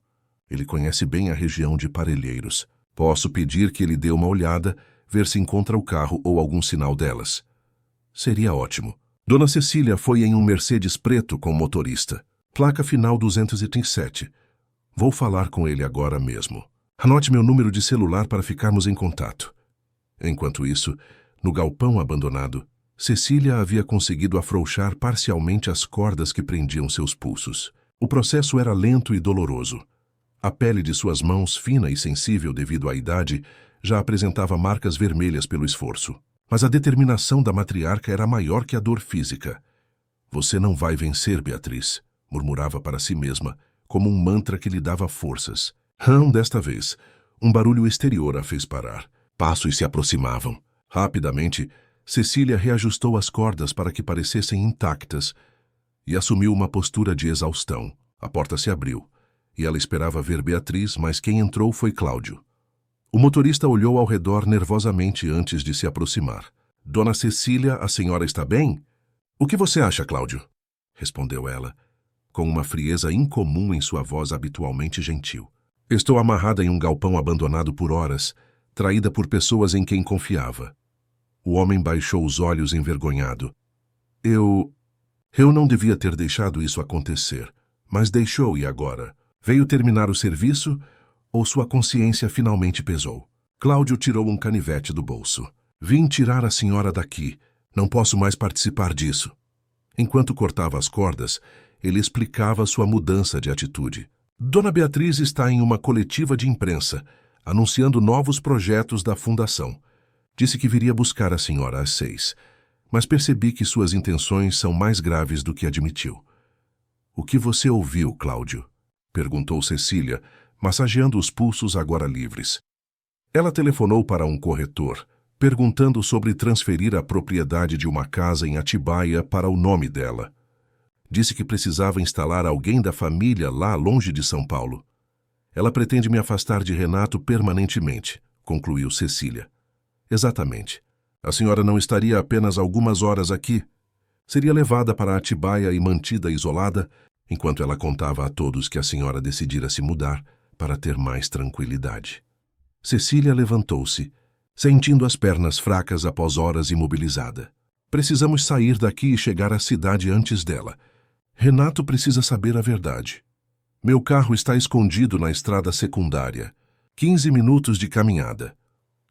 Ele conhece bem a região de Parelheiros. Posso pedir que ele dê uma olhada, ver se encontra o carro ou algum sinal delas. Seria ótimo. Dona Cecília foi em um Mercedes preto com motorista. Placa final 237. Vou falar com ele agora mesmo. Anote meu número de celular para ficarmos em contato. Enquanto isso, no galpão abandonado, Cecília havia conseguido afrouxar parcialmente as cordas que prendiam seus pulsos. O processo era lento e doloroso. A pele de suas mãos, fina e sensível devido à idade, já apresentava marcas vermelhas pelo esforço. Mas a determinação da matriarca era maior que a dor física. Você não vai vencer, Beatriz, murmurava para si mesma, como um mantra que lhe dava forças. Desta vez, um barulho exterior a fez parar. Passos se aproximavam. Rapidamente, Cecília reajustou as cordas para que parecessem intactas e assumiu uma postura de exaustão. A porta se abriu e ela esperava ver Beatriz, mas quem entrou foi Cláudio. O motorista olhou ao redor nervosamente antes de se aproximar. Dona Cecília, a senhora está bem? O que você acha, Cláudio? Respondeu ela, com uma frieza incomum em sua voz habitualmente gentil. Estou amarrada em um galpão abandonado por horas, traída por pessoas em quem confiava. O homem baixou os olhos envergonhado. Eu não devia ter deixado isso acontecer, mas deixou e agora? Veio terminar o serviço ou sua consciência finalmente pesou? Cláudio tirou um canivete do bolso. Vim tirar a senhora daqui. Não posso mais participar disso. Enquanto cortava as cordas, ele explicava sua mudança de atitude. Dona Beatriz está em uma coletiva de imprensa, anunciando novos projetos da fundação. Disse que viria buscar a senhora às 6, mas percebi que suas intenções são mais graves do que admitiu. O que você ouviu, Cláudio? Perguntou Cecília, massageando os pulsos agora livres. Ela telefonou para um corretor, perguntando sobre transferir a propriedade de uma casa em Atibaia para o nome dela. Disse que precisava instalar alguém da família lá longe de São Paulo. Ela pretende me afastar de Renato permanentemente, concluiu Cecília. Exatamente. A senhora não estaria apenas algumas horas aqui. Seria levada para Atibaia e mantida isolada, enquanto ela contava a todos que a senhora decidira se mudar para ter mais tranquilidade. Cecília levantou-se, sentindo as pernas fracas após horas imobilizada. Precisamos sair daqui e chegar à cidade antes dela. Renato precisa saber a verdade. Meu carro está escondido na estrada secundária. 15 minutos de caminhada.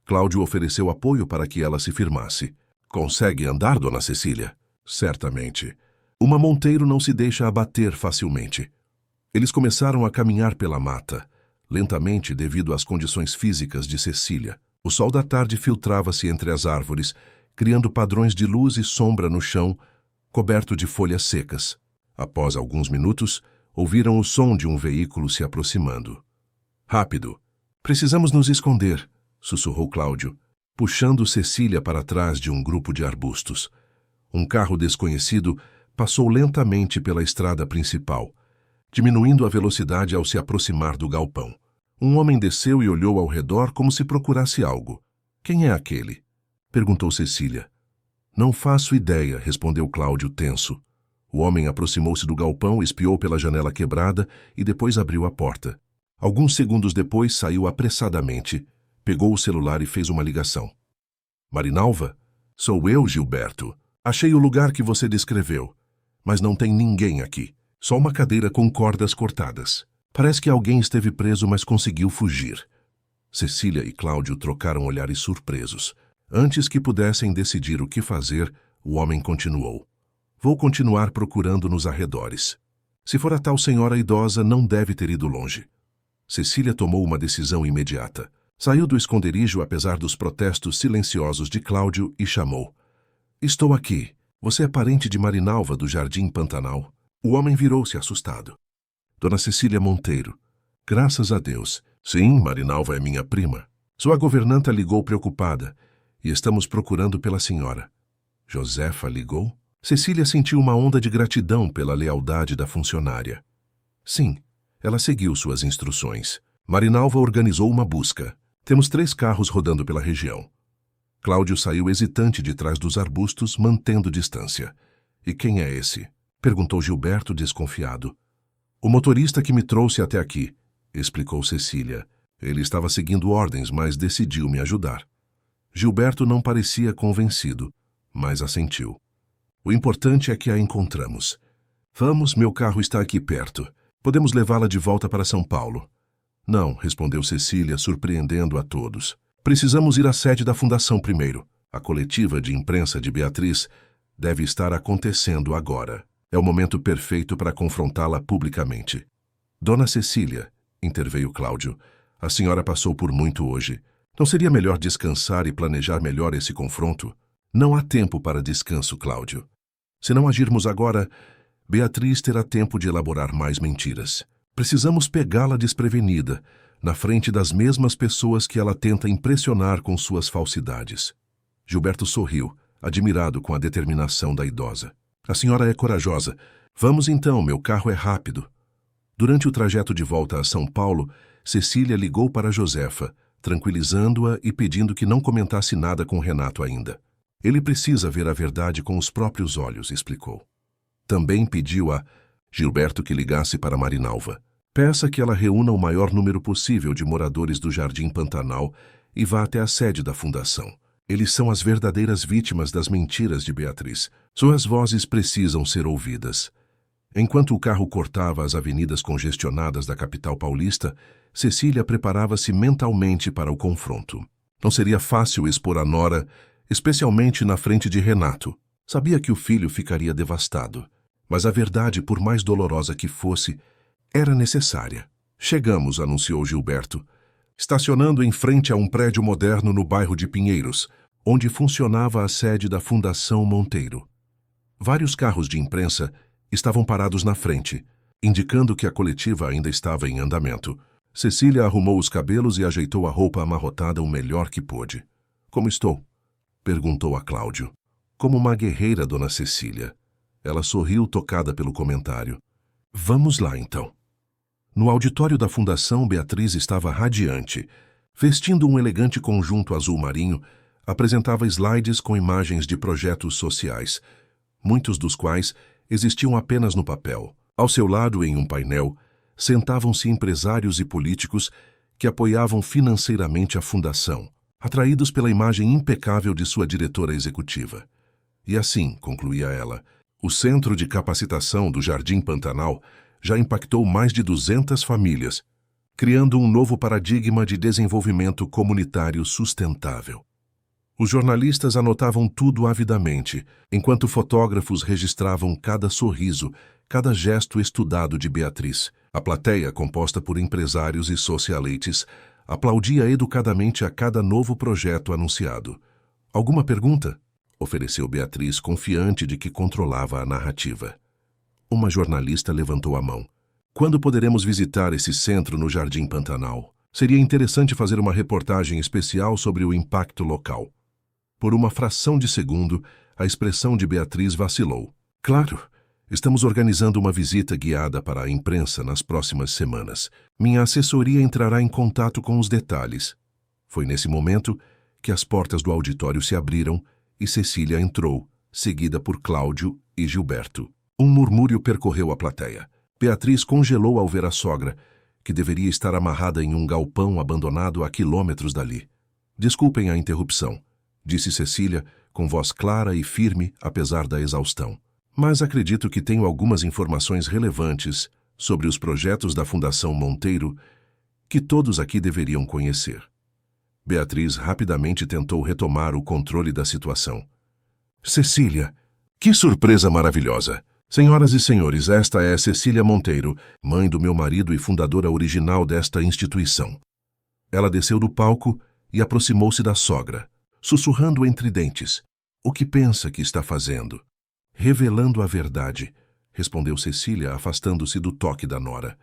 Cláudio ofereceu apoio para que ela se firmasse. Consegue andar, dona Cecília? Certamente. Uma monteiro não se deixa abater facilmente. Eles começaram a caminhar pela mata, lentamente devido às condições físicas de Cecília. O sol da tarde filtrava-se entre as árvores, criando padrões de luz e sombra no chão, coberto de folhas secas. Após alguns minutos, ouviram o som de um veículo se aproximando. Rápido! Precisamos nos esconder, sussurrou Cláudio, puxando Cecília para trás de um grupo de arbustos. Um carro desconhecido passou lentamente pela estrada principal, diminuindo a velocidade ao se aproximar do galpão. Um homem desceu e olhou ao redor como se procurasse algo. Quem é aquele? Perguntou Cecília. Não faço ideia, respondeu Cláudio tenso. O homem aproximou-se do galpão, espiou pela janela quebrada e depois abriu a porta. Alguns segundos depois saiu apressadamente, pegou o celular e fez uma ligação. Marinalva? Sou eu, Gilberto. Achei o lugar que você descreveu, mas não tem ninguém aqui. Só uma cadeira com cordas cortadas. Parece que alguém esteve preso, mas conseguiu fugir. Cecília e Cláudio trocaram olhares surpresos. Antes que pudessem decidir o que fazer, o homem continuou. Vou continuar procurando nos arredores. Se for a tal senhora idosa, não deve ter ido longe. Cecília tomou uma decisão imediata. Saiu do esconderijo apesar dos protestos silenciosos de Cláudio e chamou. Estou aqui. Você é parente de Marinalva do Jardim Pantanal? O homem virou-se assustado. Dona Cecília Monteiro. Graças a Deus. Sim, Marinalva é minha prima. Sua governanta ligou preocupada e estamos procurando pela senhora. Josefa ligou? Cecília sentiu uma onda de gratidão pela lealdade da funcionária. Sim, ela seguiu suas instruções. Marinalva organizou uma busca. Temos 3 carros rodando pela região. Cláudio saiu hesitante de trás dos arbustos, mantendo distância. E quem é esse? Perguntou Gilberto, desconfiado. O motorista que me trouxe até aqui, explicou Cecília. Ele estava seguindo ordens, mas decidiu me ajudar. Gilberto não parecia convencido, mas assentiu. O importante é que a encontramos. Vamos, meu carro está aqui perto. Podemos levá-la de volta para São Paulo. Não, respondeu Cecília, surpreendendo a todos. Precisamos ir à sede da fundação primeiro. A coletiva de imprensa de Beatriz deve estar acontecendo agora. É o momento perfeito para confrontá-la publicamente. Dona Cecília, interveio Cláudio, a senhora passou por muito hoje. Não seria melhor descansar e planejar melhor esse confronto? Não há tempo para descanso, Cláudio. Se não agirmos agora, Beatriz terá tempo de elaborar mais mentiras. Precisamos pegá-la desprevenida, na frente das mesmas pessoas que ela tenta impressionar com suas falsidades. Gilberto sorriu, admirado com a determinação da idosa. A senhora é corajosa. Vamos então, meu carro é rápido. Durante o trajeto de volta a São Paulo, Cecília ligou para Josefa, tranquilizando-a e pedindo que não comentasse nada com Renato ainda. Ele precisa ver a verdade com os próprios olhos, explicou. Também pediu a Gilberto que ligasse para Marinalva. Peça que ela reúna o maior número possível de moradores do Jardim Pantanal e vá até a sede da fundação. Eles são as verdadeiras vítimas das mentiras de Beatriz. Suas vozes precisam ser ouvidas. Enquanto o carro cortava as avenidas congestionadas da capital paulista, Cecília preparava-se mentalmente para o confronto. Não seria fácil expor a nora, especialmente na frente de Renato. Sabia que o filho ficaria devastado. Mas a verdade, por mais dolorosa que fosse, era necessária. Chegamos, anunciou Gilberto, estacionando em frente a um prédio moderno no bairro de Pinheiros, onde funcionava a sede da Fundação Monteiro. Vários carros de imprensa estavam parados na frente, indicando que a coletiva ainda estava em andamento. Cecília arrumou os cabelos e ajeitou a roupa amarrotada o melhor que pôde. Como estou? Perguntou a Cláudio. Como uma guerreira, dona Cecília. Ela sorriu, tocada pelo comentário. Vamos lá, então. No auditório da Fundação, Beatriz estava radiante. Vestindo um elegante conjunto azul marinho, apresentava slides com imagens de projetos sociais, muitos dos quais existiam apenas no papel. Ao seu lado, em um painel, sentavam-se empresários e políticos que apoiavam financeiramente a Fundação, atraídos pela imagem impecável de sua diretora executiva. E assim, concluía ela, o Centro de Capacitação do Jardim Pantanal já impactou mais de 200 famílias, criando um novo paradigma de desenvolvimento comunitário sustentável. Os jornalistas anotavam tudo avidamente, enquanto fotógrafos registravam cada sorriso, cada gesto estudado de Beatriz. A plateia, composta por empresários e socialites, aplaudia educadamente a cada novo projeto anunciado. Alguma pergunta? Ofereceu Beatriz, confiante de que controlava a narrativa. Uma jornalista levantou a mão. Quando poderemos visitar esse centro no Jardim Pantanal? Seria interessante fazer uma reportagem especial sobre o impacto local. Por uma fração de segundo, a expressão de Beatriz vacilou. Claro, estamos organizando uma visita guiada para a imprensa nas próximas semanas. Minha assessoria entrará em contato com os detalhes. Foi nesse momento que as portas do auditório se abriram e Cecília entrou, seguida por Cláudio e Gilberto. Um murmúrio percorreu a plateia. Beatriz congelou ao ver a sogra, que deveria estar amarrada em um galpão abandonado a quilômetros dali. Desculpem a interrupção, disse Cecília, com voz clara e firme, apesar da exaustão. Mas acredito que tenho algumas informações relevantes sobre os projetos da Fundação Monteiro que todos aqui deveriam conhecer. Beatriz rapidamente tentou retomar o controle da situação. Cecília, que surpresa maravilhosa! Senhoras e senhores, esta é Cecília Monteiro, mãe do meu marido e fundadora original desta instituição. Ela desceu do palco e aproximou-se da sogra, sussurrando entre dentes. O que pensa que está fazendo? Revelando a verdade, respondeu Cecília, afastando-se do toque da nora.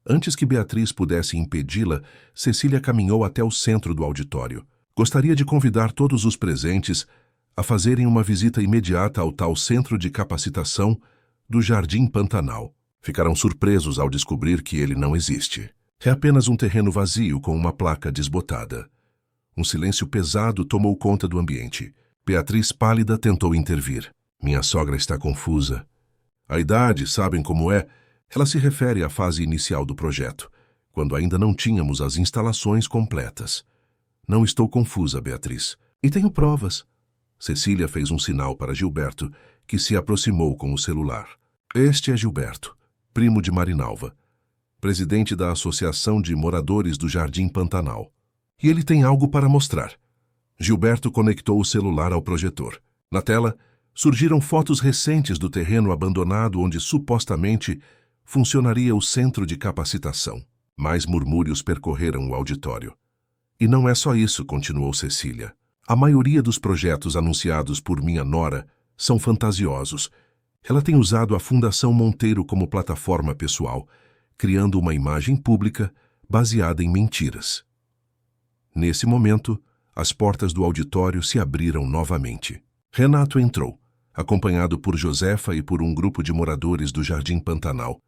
Antes que Beatriz pudesse impedi-la, Cecília caminhou até o centro do auditório. Gostaria de convidar todos os presentes a fazerem uma visita imediata ao tal Centro de Capacitação do Jardim Pantanal. Ficarão surpresos ao descobrir que ele não existe. É apenas um terreno vazio com uma placa desbotada. Um silêncio pesado tomou conta do ambiente. Beatriz, pálida, tentou intervir. Minha sogra está confusa. A idade, sabem como é? Ela se refere à fase inicial do projeto, quando ainda não tínhamos as instalações completas. Não estou confusa, Beatriz. E tenho provas. Cecília fez um sinal para Gilberto, que se aproximou com o celular. Este é Gilberto, primo de Marinalva, presidente da Associação de Moradores do Jardim Pantanal. E ele tem algo para mostrar. Gilberto conectou o celular ao projetor. Na tela, surgiram fotos recentes do terreno abandonado onde supostamente funcionaria o centro de capacitação. Mais murmúrios percorreram o auditório. E não é só isso, continuou Cecília. A maioria dos projetos anunciados por minha nora são fantasiosos. Ela tem usado a Fundação Monteiro como plataforma pessoal, criando uma imagem pública baseada em mentiras. Nesse momento, as portas do auditório se abriram novamente. Renato entrou, acompanhado por Josefa e por um grupo de moradores do Jardim Pantanal,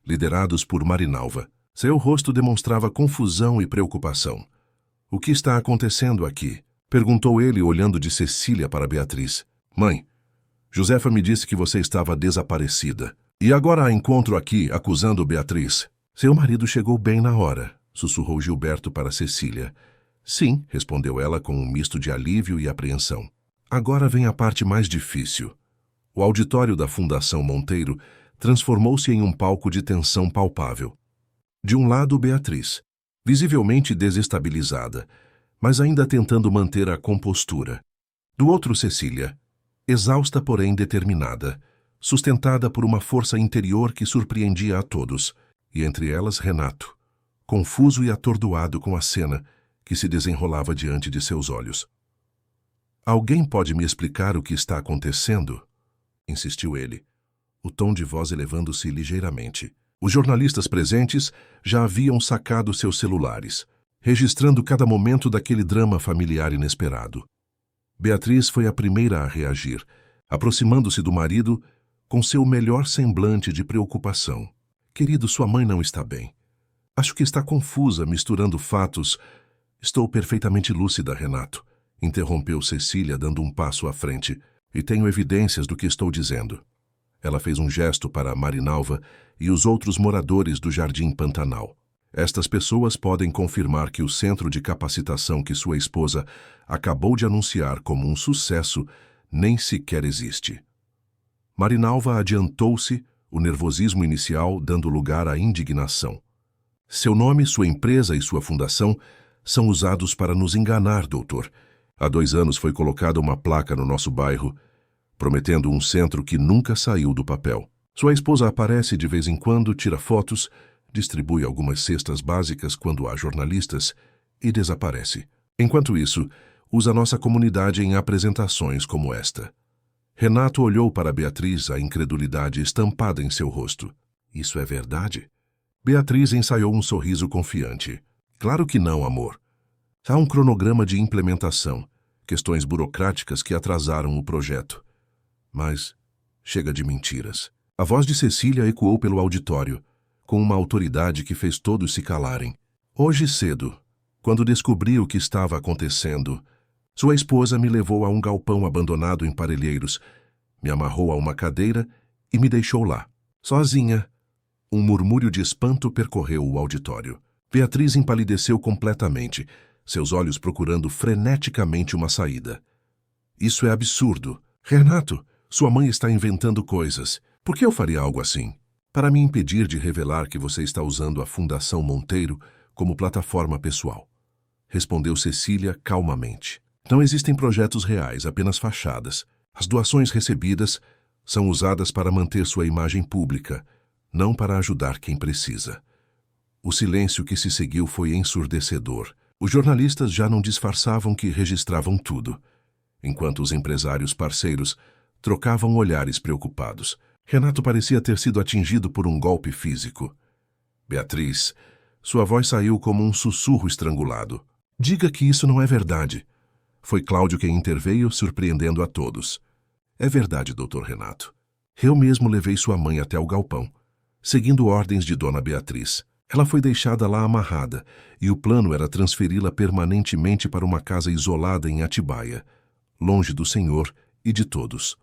liderados por Marinalva. Seu rosto demonstrava confusão e preocupação. O que está acontecendo aqui? Perguntou ele, olhando de Cecília para Beatriz. Mãe, Josefa me disse que você estava desaparecida. E agora a encontro aqui, acusando Beatriz. Seu marido chegou bem na hora, sussurrou Gilberto para Cecília, Sim, respondeu ela com um misto de alívio e apreensão. Agora vem a parte mais difícil. O auditório da Fundação Monteiro transformou-se em um palco de tensão palpável. De um lado, Beatriz, visivelmente desestabilizada, mas ainda tentando manter a compostura. Do outro, Cecília, exausta porém determinada, sustentada por uma força interior que surpreendia a todos, e entre elas Renato, confuso e atordoado com a cena que se desenrolava diante de seus olhos. Alguém pode me explicar o que está acontecendo? Insistiu ele, o tom de voz elevando-se ligeiramente. Os jornalistas presentes já haviam sacado seus celulares, registrando cada momento daquele drama familiar inesperado. Beatriz foi a primeira a reagir, aproximando-se do marido com seu melhor semblante de preocupação. Querido, sua mãe não está bem. Acho que está confusa, misturando fatos. Estou perfeitamente lúcida, Renato, interrompeu Cecília, dando um passo à frente. E tenho evidências do que estou dizendo. Ela fez um gesto para Marinalva e os outros moradores do Jardim Pantanal. Estas pessoas podem confirmar que o centro de capacitação que sua esposa acabou de anunciar como um sucesso nem sequer existe. Marinalva adiantou-se, o nervosismo inicial dando lugar à indignação. Seu nome, sua empresa e sua fundação são usados para nos enganar, doutor. Há 2 anos foi colocada uma placa no nosso bairro, prometendo um centro que nunca saiu do papel. Sua esposa aparece de vez em quando, tira fotos, distribui algumas cestas básicas quando há jornalistas e desaparece. Enquanto isso, usa nossa comunidade em apresentações como esta. Renato olhou para Beatriz, a incredulidade estampada em seu rosto. Isso é verdade? Beatriz ensaiou um sorriso confiante. Claro que não, amor. Há um cronograma de implementação, questões burocráticas que atrasaram o projeto. Mas chega de mentiras. A voz de Cecília ecoou pelo auditório, com uma autoridade que fez todos se calarem. Hoje cedo, quando descobri o que estava acontecendo, sua esposa me levou a um galpão abandonado em Parelheiros, me amarrou a uma cadeira e me deixou lá, sozinha. Um murmúrio de espanto percorreu o auditório. Beatriz empalideceu completamente, seus olhos procurando freneticamente uma saída. Isso é absurdo. Renato, sua mãe está inventando coisas. Por que eu faria algo assim? Para me impedir de revelar que você está usando a Fundação Monteiro como plataforma pessoal. Respondeu Cecília calmamente. Não existem projetos reais, apenas fachadas. As doações recebidas são usadas para manter sua imagem pública, não para ajudar quem precisa. O silêncio que se seguiu foi ensurdecedor. Os jornalistas já não disfarçavam que registravam tudo, enquanto os empresários parceiros trocavam olhares preocupados. Renato parecia ter sido atingido por um golpe físico. Beatriz, sua voz saiu como um sussurro estrangulado. Diga que isso não é verdade. Foi Cláudio quem interveio, surpreendendo a todos. É verdade, doutor Renato. Eu mesmo levei sua mãe até o galpão, seguindo ordens de Dona Beatriz. Ela foi deixada lá amarrada, e o plano era transferi-la permanentemente para uma casa isolada em Atibaia, longe do senhor e de todos.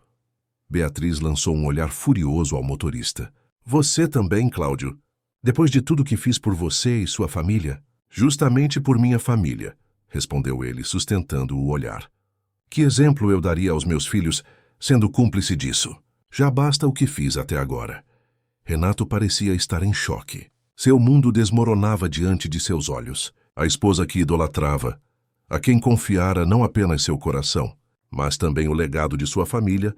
Beatriz lançou um olhar furioso ao motorista. Você também, Cláudio? Depois de tudo que fiz por você e sua família? Justamente por minha família, respondeu ele, sustentando o olhar. Que exemplo eu daria aos meus filhos sendo cúmplice disso? Já basta o que fiz até agora. Renato parecia estar em choque. Seu mundo desmoronava diante de seus olhos. A esposa que idolatrava, a quem confiara não apenas seu coração, mas também o legado de sua família,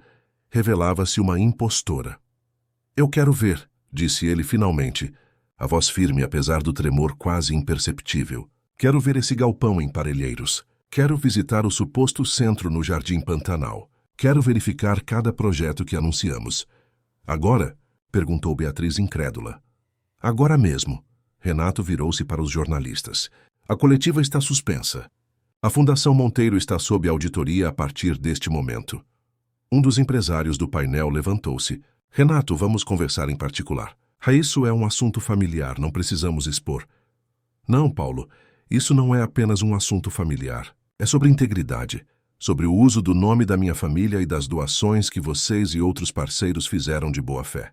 revelava-se uma impostora. Eu quero ver, disse ele finalmente, a voz firme apesar do tremor quase imperceptível. Quero ver esse galpão em Parelheiros. Quero visitar o suposto centro no Jardim Pantanal. Quero verificar cada projeto que anunciamos. Agora? Perguntou Beatriz incrédula. Agora mesmo. Renato virou-se para os jornalistas. A coletiva está suspensa. A Fundação Monteiro está sob auditoria a partir deste momento. Um dos empresários do painel levantou-se. Renato, vamos conversar em particular. Isso é um assunto familiar, não precisamos expor. Não, Paulo, isso não é apenas um assunto familiar. É sobre integridade, sobre o uso do nome da minha família e das doações que vocês e outros parceiros fizeram de boa fé.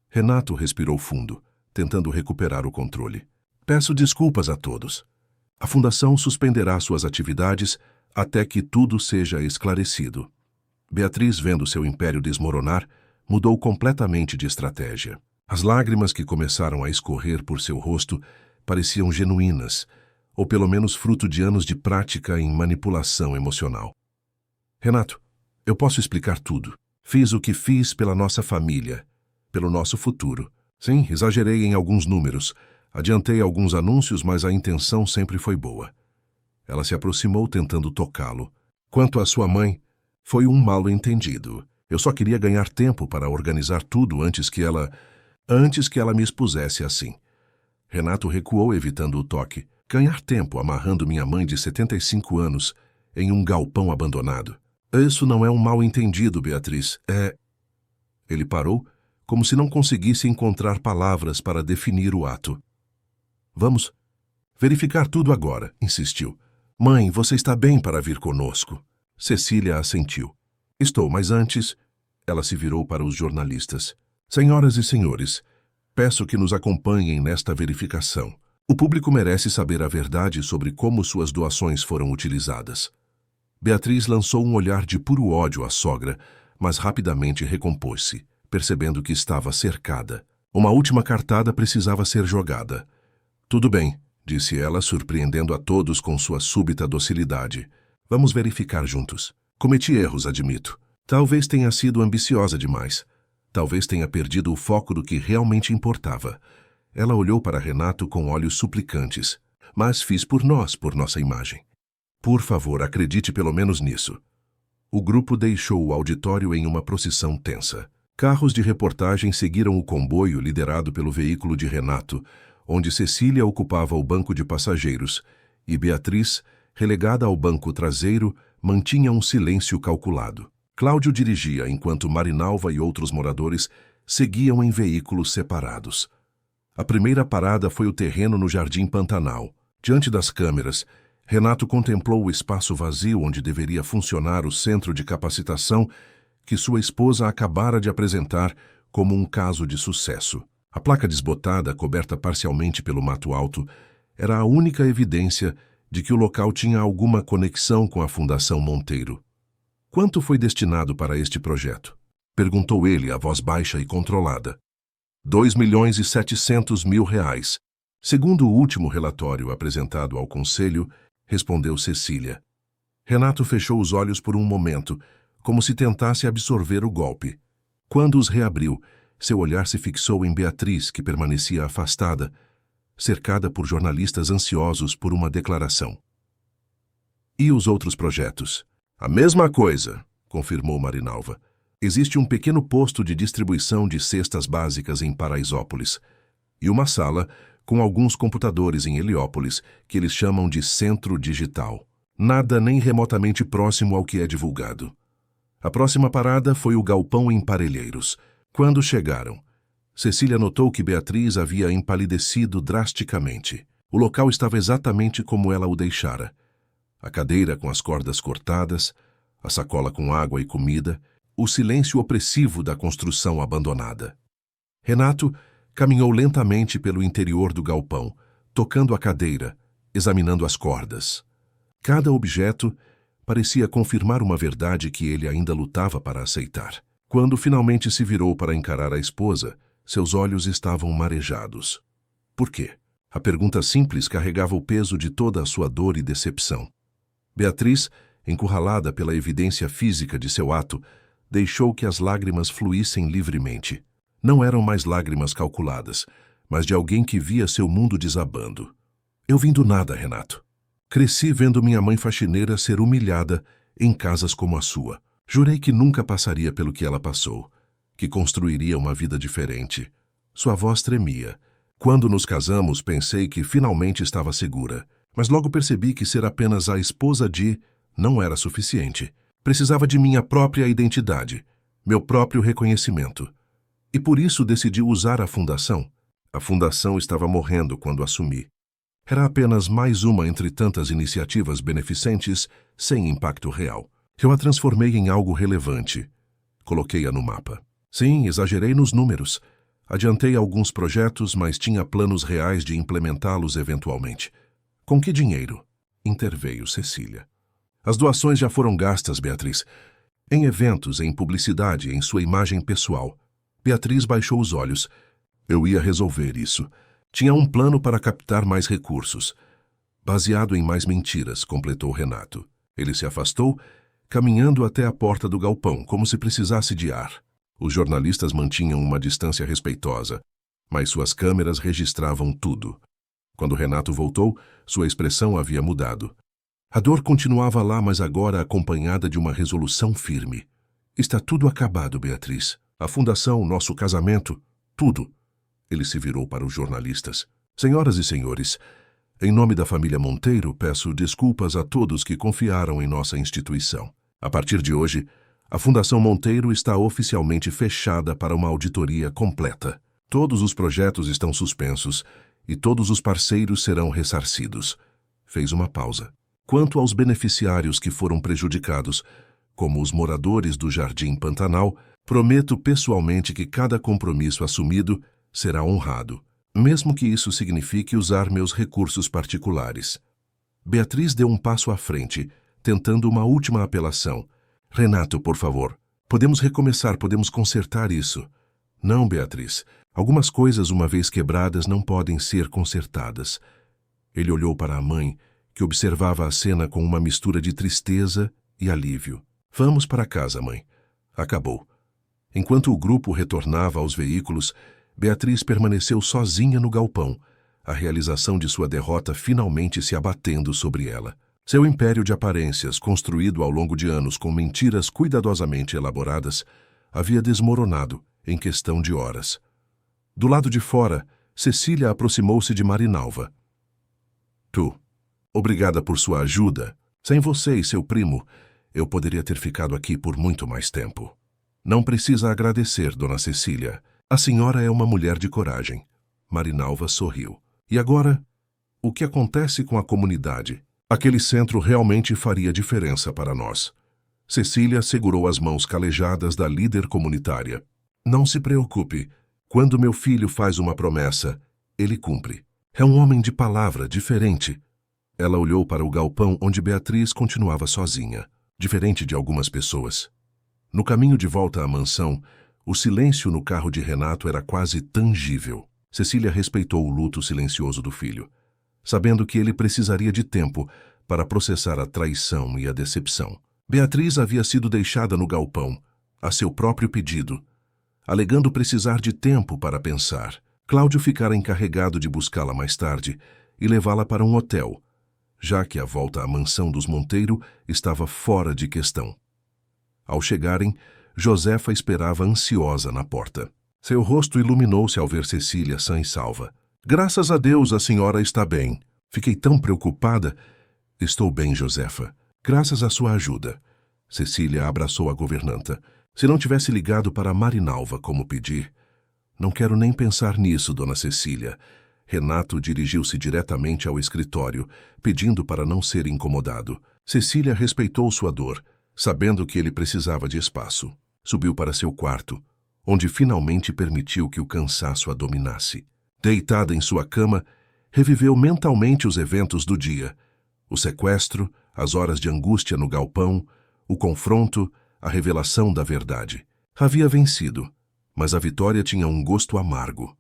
Renato respirou fundo, tentando recuperar o controle. Peço desculpas a todos. A fundação suspenderá suas atividades até que tudo seja esclarecido. Beatriz, vendo seu império desmoronar, mudou completamente de estratégia. As lágrimas que começaram a escorrer por seu rosto pareciam genuínas, ou pelo menos fruto de anos de prática em manipulação emocional. Renato, eu posso explicar tudo. Fiz o que fiz pela nossa família, pelo nosso futuro. Sim, exagerei em alguns números. Adiantei alguns anúncios, mas a intenção sempre foi boa. Ela se aproximou tentando tocá-lo. Quanto à sua mãe, foi um mal-entendido. Eu só queria ganhar tempo para organizar tudo antes que ela me expusesse assim. Renato recuou, evitando o toque. Ganhar tempo amarrando minha mãe de 75 anos em um galpão abandonado. Isso não é um mal-entendido, Beatriz. Ele parou, como se não conseguisse encontrar palavras para definir o ato. Vamos verificar tudo agora, insistiu. Mãe, você está bem para vir conosco? Cecília assentiu. Estou, mas antes... Ela se virou para os jornalistas. Senhoras e senhores, peço que nos acompanhem nesta verificação. O público merece saber a verdade sobre como suas doações foram utilizadas. Beatriz lançou um olhar de puro ódio à sogra, mas rapidamente recompôs-se, percebendo que estava cercada. Uma última cartada precisava ser jogada. Tudo bem, disse ela, surpreendendo a todos com sua súbita docilidade. Vamos verificar juntos. Cometi erros, admito. Talvez tenha sido ambiciosa demais. Talvez tenha perdido o foco do que realmente importava. Ela olhou para Renato com olhos suplicantes. Mas fiz por nós, por nossa imagem. Por favor, acredite pelo menos nisso. O grupo deixou o auditório em uma procissão tensa. Carros de reportagem seguiram o comboio liderado pelo veículo de Renato, onde Cecília ocupava o banco de passageiros, e Beatriz, relegada ao banco traseiro, mantinha um silêncio calculado. Cláudio dirigia, enquanto Marinalva e outros moradores seguiam em veículos separados. A primeira parada foi o terreno no Jardim Pantanal. Diante das câmeras, Renato contemplou o espaço vazio onde deveria funcionar o centro de capacitação que sua esposa acabara de apresentar como um caso de sucesso. A placa desbotada, coberta parcialmente pelo mato alto, era a única evidência de que o local tinha alguma conexão com a Fundação Monteiro. Quanto foi destinado para este projeto? Perguntou ele, a voz baixa e controlada. 2.700.000 reais. Segundo o último relatório apresentado ao Conselho, respondeu Cecília. Renato fechou os olhos por um momento, como se tentasse absorver o golpe. Quando os reabriu, seu olhar se fixou em Beatriz, que permanecia afastada, cercada por jornalistas ansiosos por uma declaração. E os outros projetos? A mesma coisa, confirmou Marinalva. Existe um pequeno posto de distribuição de cestas básicas em Paraisópolis e uma sala com alguns computadores em Heliópolis que eles chamam de Centro Digital. Nada nem remotamente próximo ao que é divulgado. A próxima parada foi o galpão em Parelheiros. Quando chegaram, Cecília notou que Beatriz havia empalidecido drasticamente. O local estava exatamente como ela o deixara. A cadeira com as cordas cortadas, a sacola com água e comida, o silêncio opressivo da construção abandonada. Renato caminhou lentamente pelo interior do galpão, tocando a cadeira, examinando as cordas. Cada objeto parecia confirmar uma verdade que ele ainda lutava para aceitar. Quando finalmente se virou para encarar a esposa, seus olhos estavam marejados. Por quê? A pergunta simples carregava o peso de toda a sua dor e decepção. Beatriz, encurralada pela evidência física de seu ato, deixou que as lágrimas fluíssem livremente. Não eram mais lágrimas calculadas, mas de alguém que via seu mundo desabando. Eu vim do nada, Renato. Cresci vendo minha mãe faxineira ser humilhada em casas como a sua. Jurei que nunca passaria pelo que ela passou, que construiria uma vida diferente. Sua voz tremia. Quando nos casamos, pensei que finalmente estava segura, mas logo percebi que ser apenas a esposa de não era suficiente. Precisava de minha própria identidade, meu próprio reconhecimento. E por isso decidi usar a fundação. A fundação estava morrendo quando assumi. Era apenas mais uma entre tantas iniciativas beneficentes sem impacto real. Eu a transformei em algo relevante. Coloquei-a no mapa. Sim, exagerei nos números. Adiantei alguns projetos, mas tinha planos reais de implementá-los eventualmente. Com que dinheiro? Interveio Cecília. As doações já foram gastas, Beatriz. Em eventos, em publicidade, em sua imagem pessoal. Beatriz baixou os olhos. Eu ia resolver isso. Tinha um plano para captar mais recursos. Baseado em mais mentiras, completou Renato. Ele se afastou, caminhando até a porta do galpão, como se precisasse de ar. Os jornalistas mantinham uma distância respeitosa, mas suas câmeras registravam tudo. Quando Renato voltou, sua expressão havia mudado. A dor continuava lá, mas agora acompanhada de uma resolução firme. Está tudo acabado, Beatriz. A fundação, nosso casamento, tudo. Ele se virou para os jornalistas. Senhoras e senhores, em nome da família Monteiro, peço desculpas a todos que confiaram em nossa instituição. A partir de hoje, a Fundação Monteiro está oficialmente fechada para uma auditoria completa. Todos os projetos estão suspensos e todos os parceiros serão ressarcidos. Fez uma pausa. Quanto aos beneficiários que foram prejudicados, como os moradores do Jardim Pantanal, prometo pessoalmente que cada compromisso assumido será honrado, mesmo que isso signifique usar meus recursos particulares. Beatriz deu um passo à frente, tentando uma última apelação. Renato, por favor, podemos recomeçar, podemos consertar isso. Não, Beatriz. Algumas coisas, uma vez quebradas, não podem ser consertadas. Ele olhou para a mãe, que observava a cena com uma mistura de tristeza e alívio. Vamos para casa, mãe. Acabou. Enquanto o grupo retornava aos veículos, Beatriz permaneceu sozinha no galpão, a realização de sua derrota finalmente se abatendo sobre ela. Seu império de aparências, construído ao longo de anos com mentiras cuidadosamente elaboradas, havia desmoronado em questão de horas. Do lado de fora, Cecília aproximou-se de Marinalva. Tu, obrigada por sua ajuda. Sem você e seu primo, eu poderia ter ficado aqui por muito mais tempo. Não precisa agradecer, dona Cecília. A senhora é uma mulher de coragem. Marinalva sorriu. E agora, o que acontece com a comunidade? Aquele centro realmente faria diferença para nós. Cecília segurou as mãos calejadas da líder comunitária. Não se preocupe. Quando meu filho faz uma promessa, ele cumpre. É um homem de palavra, diferente. Ela olhou para o galpão onde Beatriz continuava sozinha, diferente de algumas pessoas. No caminho de volta à mansão, o silêncio no carro de Renato era quase tangível. Cecília respeitou o luto silencioso do filho, sabendo que ele precisaria de tempo para processar a traição e a decepção. Beatriz havia sido deixada no galpão, a seu próprio pedido, alegando precisar de tempo para pensar. Cláudio ficara encarregado de buscá-la mais tarde e levá-la para um hotel, já que a volta à mansão dos Monteiro estava fora de questão. Ao chegarem, Josefa esperava ansiosa na porta. Seu rosto iluminou-se ao ver Cecília sã e salva. Graças a Deus a senhora está bem. Fiquei tão preocupada. Estou bem, Josefa. Graças à sua ajuda. Cecília abraçou a governanta. Se não tivesse ligado para Marinalva como pedi. Não quero nem pensar nisso, dona Cecília. Renato dirigiu-se diretamente ao escritório, pedindo para não ser incomodado. Cecília respeitou sua dor, sabendo que ele precisava de espaço. Subiu para seu quarto, onde finalmente permitiu que o cansaço a dominasse. Deitada em sua cama, reviveu mentalmente os eventos do dia. O sequestro, as horas de angústia no galpão, o confronto, a revelação da verdade. Havia vencido, mas a vitória tinha um gosto amargo.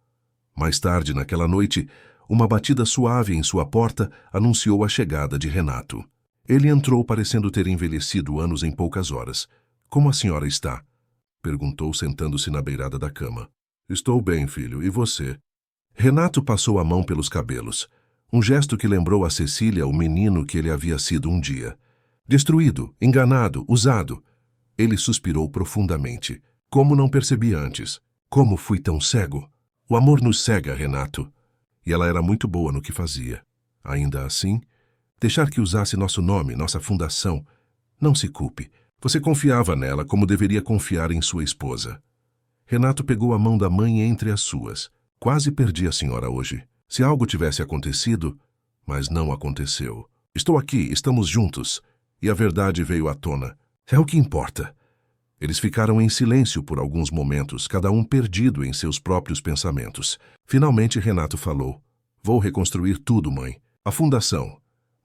Mais tarde, naquela noite, uma batida suave em sua porta anunciou a chegada de Renato. Ele entrou parecendo ter envelhecido anos em poucas horas. Como a senhora está? Perguntou, sentando-se na beirada da cama. Estou bem, filho. E você? Renato passou a mão pelos cabelos. Um gesto que lembrou a Cecília o menino que ele havia sido um dia. Destruído, enganado, usado. Ele suspirou profundamente. Como não percebi antes? Como fui tão cego? O amor nos cega, Renato. E ela era muito boa no que fazia. Ainda assim, deixar que usasse nosso nome, nossa fundação. Não se culpe. Você confiava nela como deveria confiar em sua esposa. Renato pegou a mão da mãe entre as suas. Quase perdi a senhora hoje. Se algo tivesse acontecido, mas não aconteceu. Estou aqui, estamos juntos. E a verdade veio à tona. É o que importa. Eles ficaram em silêncio por alguns momentos, cada um perdido em seus próprios pensamentos. Finalmente Renato falou. Vou reconstruir tudo, mãe. A fundação,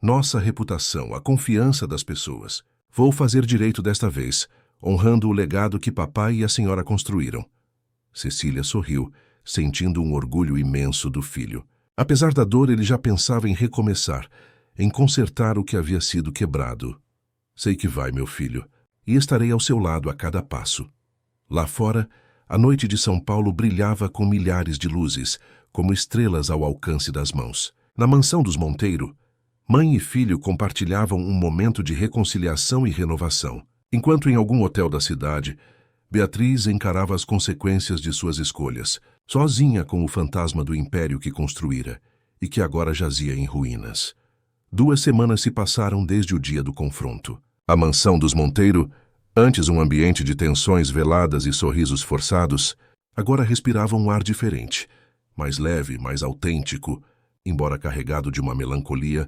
Nossa reputação, a confiança das pessoas. Vou fazer direito desta vez, honrando o legado que papai e a senhora construíram. Cecília sorriu, sentindo um orgulho imenso do filho. Apesar da dor, ele já pensava em recomeçar, em consertar o que havia sido quebrado. Sei que vai, meu filho, e estarei ao seu lado a cada passo. Lá fora, a noite de São Paulo brilhava com milhares de luzes, como estrelas ao alcance das mãos. Na mansão dos Monteiro, mãe e filho compartilhavam um momento de reconciliação e renovação. Enquanto em algum hotel da cidade, Beatriz encarava as consequências de suas escolhas, sozinha com o fantasma do império que construíra e que agora jazia em ruínas. 2 semanas se passaram desde o dia do confronto. A mansão dos Monteiro, antes um ambiente de tensões veladas e sorrisos forçados, agora respirava um ar diferente, mais leve, mais autêntico, embora carregado de uma melancolia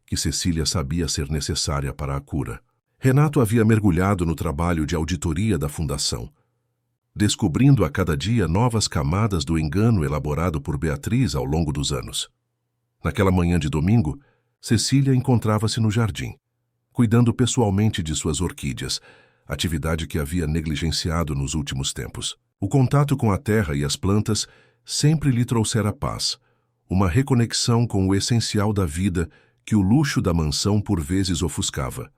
que Cecília sabia ser necessária para a cura. Renato havia mergulhado no trabalho de auditoria da fundação, descobrindo a cada dia novas camadas do engano elaborado por Beatriz ao longo dos anos. Naquela manhã de domingo, Cecília encontrava-se no jardim, cuidando pessoalmente de suas orquídeas, atividade que havia negligenciado nos últimos tempos. O contato com a terra e as plantas sempre lhe trouxera paz, uma reconexão com o essencial da vida que o luxo da mansão por vezes ofuscava.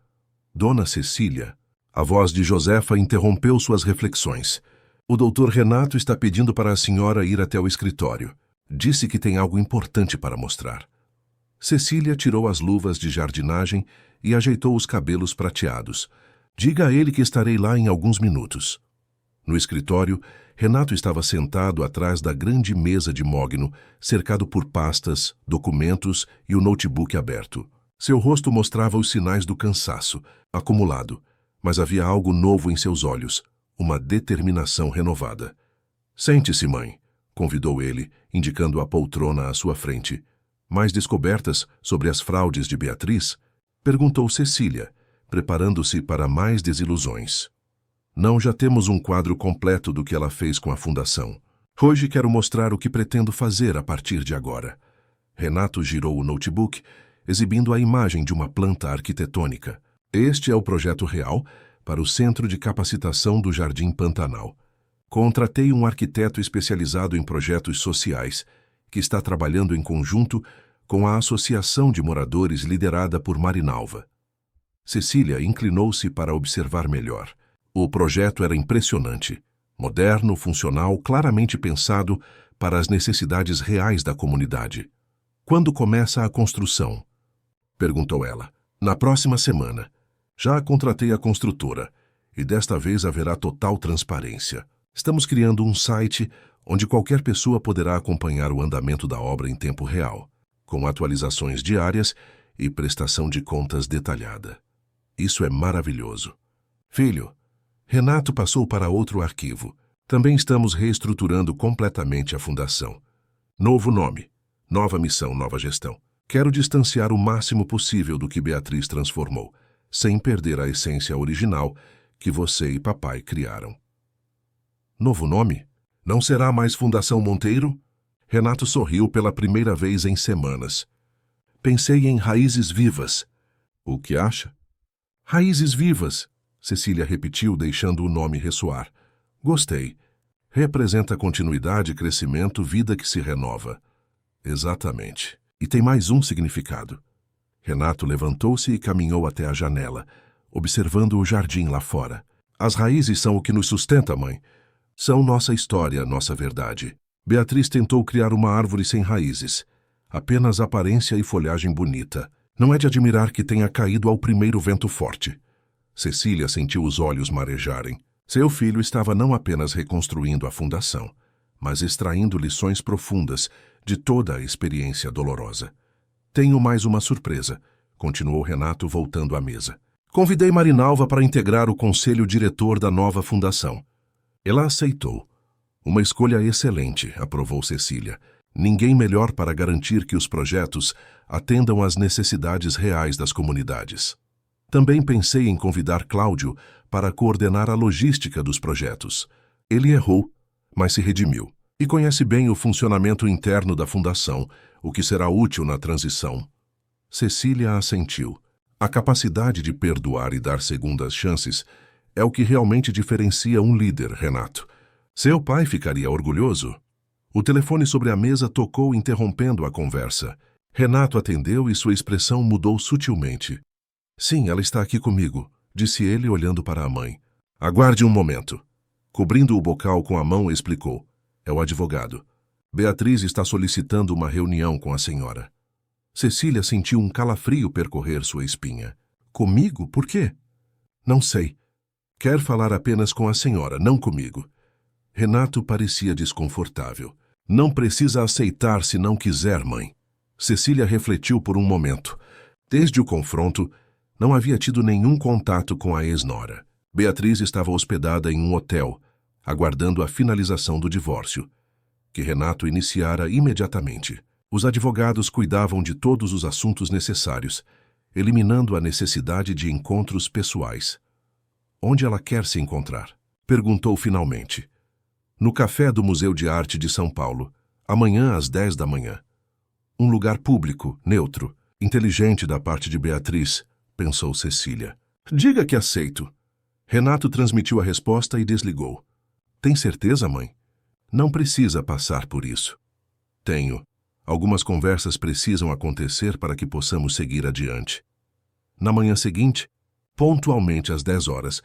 Dona Cecília, a voz de Josefa interrompeu suas reflexões. O doutor Renato está pedindo para a senhora ir até o escritório. Disse que tem algo importante para mostrar. Cecília tirou as luvas de jardinagem e ajeitou os cabelos prateados. Diga a ele que estarei lá em alguns minutos. No escritório, Renato estava sentado atrás da grande mesa de mogno, cercado por pastas, documentos e o notebook aberto. Seu rosto mostrava os sinais do cansaço, acumulado, mas havia algo novo em seus olhos, uma determinação renovada. Sente-se, mãe, convidou ele, indicando a poltrona à sua frente. Mais descobertas sobre as fraudes de Beatriz? Perguntou Cecília, preparando-se para mais desilusões. Não, já temos um quadro completo do que ela fez com a fundação. Hoje quero mostrar o que pretendo fazer a partir de agora. Renato girou o notebook, exibindo a imagem de uma planta arquitetônica. Este é o projeto real para o Centro de Capacitação do Jardim Pantanal. Contratei um arquiteto especializado em projetos sociais, que está trabalhando em conjunto com a Associação de Moradores liderada por Marinalva. Cecília inclinou-se para observar melhor. O projeto era impressionante, moderno, funcional, claramente pensado para as necessidades reais da comunidade. Quando começa a construção? Perguntou ela. Na próxima semana. Já contratei a construtora, e desta vez haverá total transparência. Estamos criando um site onde qualquer pessoa poderá acompanhar o andamento da obra em tempo real, com atualizações diárias e prestação de contas detalhada. Isso é maravilhoso. Filho, Renato passou para outro arquivo. Também estamos reestruturando completamente a fundação. Novo nome, nova missão, nova gestão. Quero distanciar o máximo possível do que Beatriz transformou, sem perder a essência original que você e papai criaram. Novo nome? Não será mais Fundação Monteiro? Renato sorriu pela primeira vez em semanas. Pensei em Raízes Vivas. O que acha? Raízes Vivas, Cecília repetiu, deixando o nome ressoar. Gostei. Representa continuidade, crescimento, vida que se renova. Exatamente. E tem mais um significado. Renato levantou-se e caminhou até a janela, observando o jardim lá fora. As raízes são o que nos sustenta, mãe. São nossa história, nossa verdade. Beatriz tentou criar uma árvore sem raízes. Apenas aparência e folhagem bonita. Não é de admirar que tenha caído ao primeiro vento forte. Cecília sentiu os olhos marejarem. Seu filho estava não apenas reconstruindo a fundação, mas extraindo lições profundas de toda a experiência dolorosa. Tenho mais uma surpresa, continuou Renato voltando à mesa. Convidei Marinalva para integrar o conselho diretor da nova fundação. Ela aceitou. Uma escolha excelente, aprovou Cecília. Ninguém melhor para garantir que os projetos atendam às necessidades reais das comunidades. Também pensei em convidar Cláudio para coordenar a logística dos projetos. Ele errou, mas se redimiu. E conhece bem o funcionamento interno da fundação, o que será útil na transição. Cecília assentiu. A capacidade de perdoar e dar segundas chances é o que realmente diferencia um líder, Renato. Seu pai ficaria orgulhoso. O telefone sobre a mesa tocou, interrompendo a conversa. Renato atendeu e sua expressão mudou sutilmente. Sim, ela está aqui comigo, disse ele olhando para a mãe. Aguarde um momento. Cobrindo o bocal com a mão, explicou. É o advogado. Beatriz está solicitando uma reunião com a senhora. Cecília sentiu um calafrio percorrer sua espinha. Comigo? Por quê? Não sei. Quer falar apenas com a senhora, não comigo. Renato parecia desconfortável. Não precisa aceitar se não quiser, mãe. Cecília refletiu por um momento. Desde o confronto, não havia tido nenhum contato com a ex-nora. Beatriz estava hospedada em um hotel, aguardando a finalização do divórcio, que Renato iniciara imediatamente. Os advogados cuidavam de todos os assuntos necessários, eliminando a necessidade de encontros pessoais. Onde ela quer se encontrar? Perguntou finalmente. No café do Museu de Arte de São Paulo, amanhã às 10 da manhã. Um lugar público, neutro, inteligente da parte de Beatriz, pensou Cecília. Diga que aceito. Renato transmitiu a resposta e desligou. Tem certeza, mãe? Não precisa passar por isso. Tenho. Algumas conversas precisam acontecer para que possamos seguir adiante. Na manhã seguinte, pontualmente às 10 horas,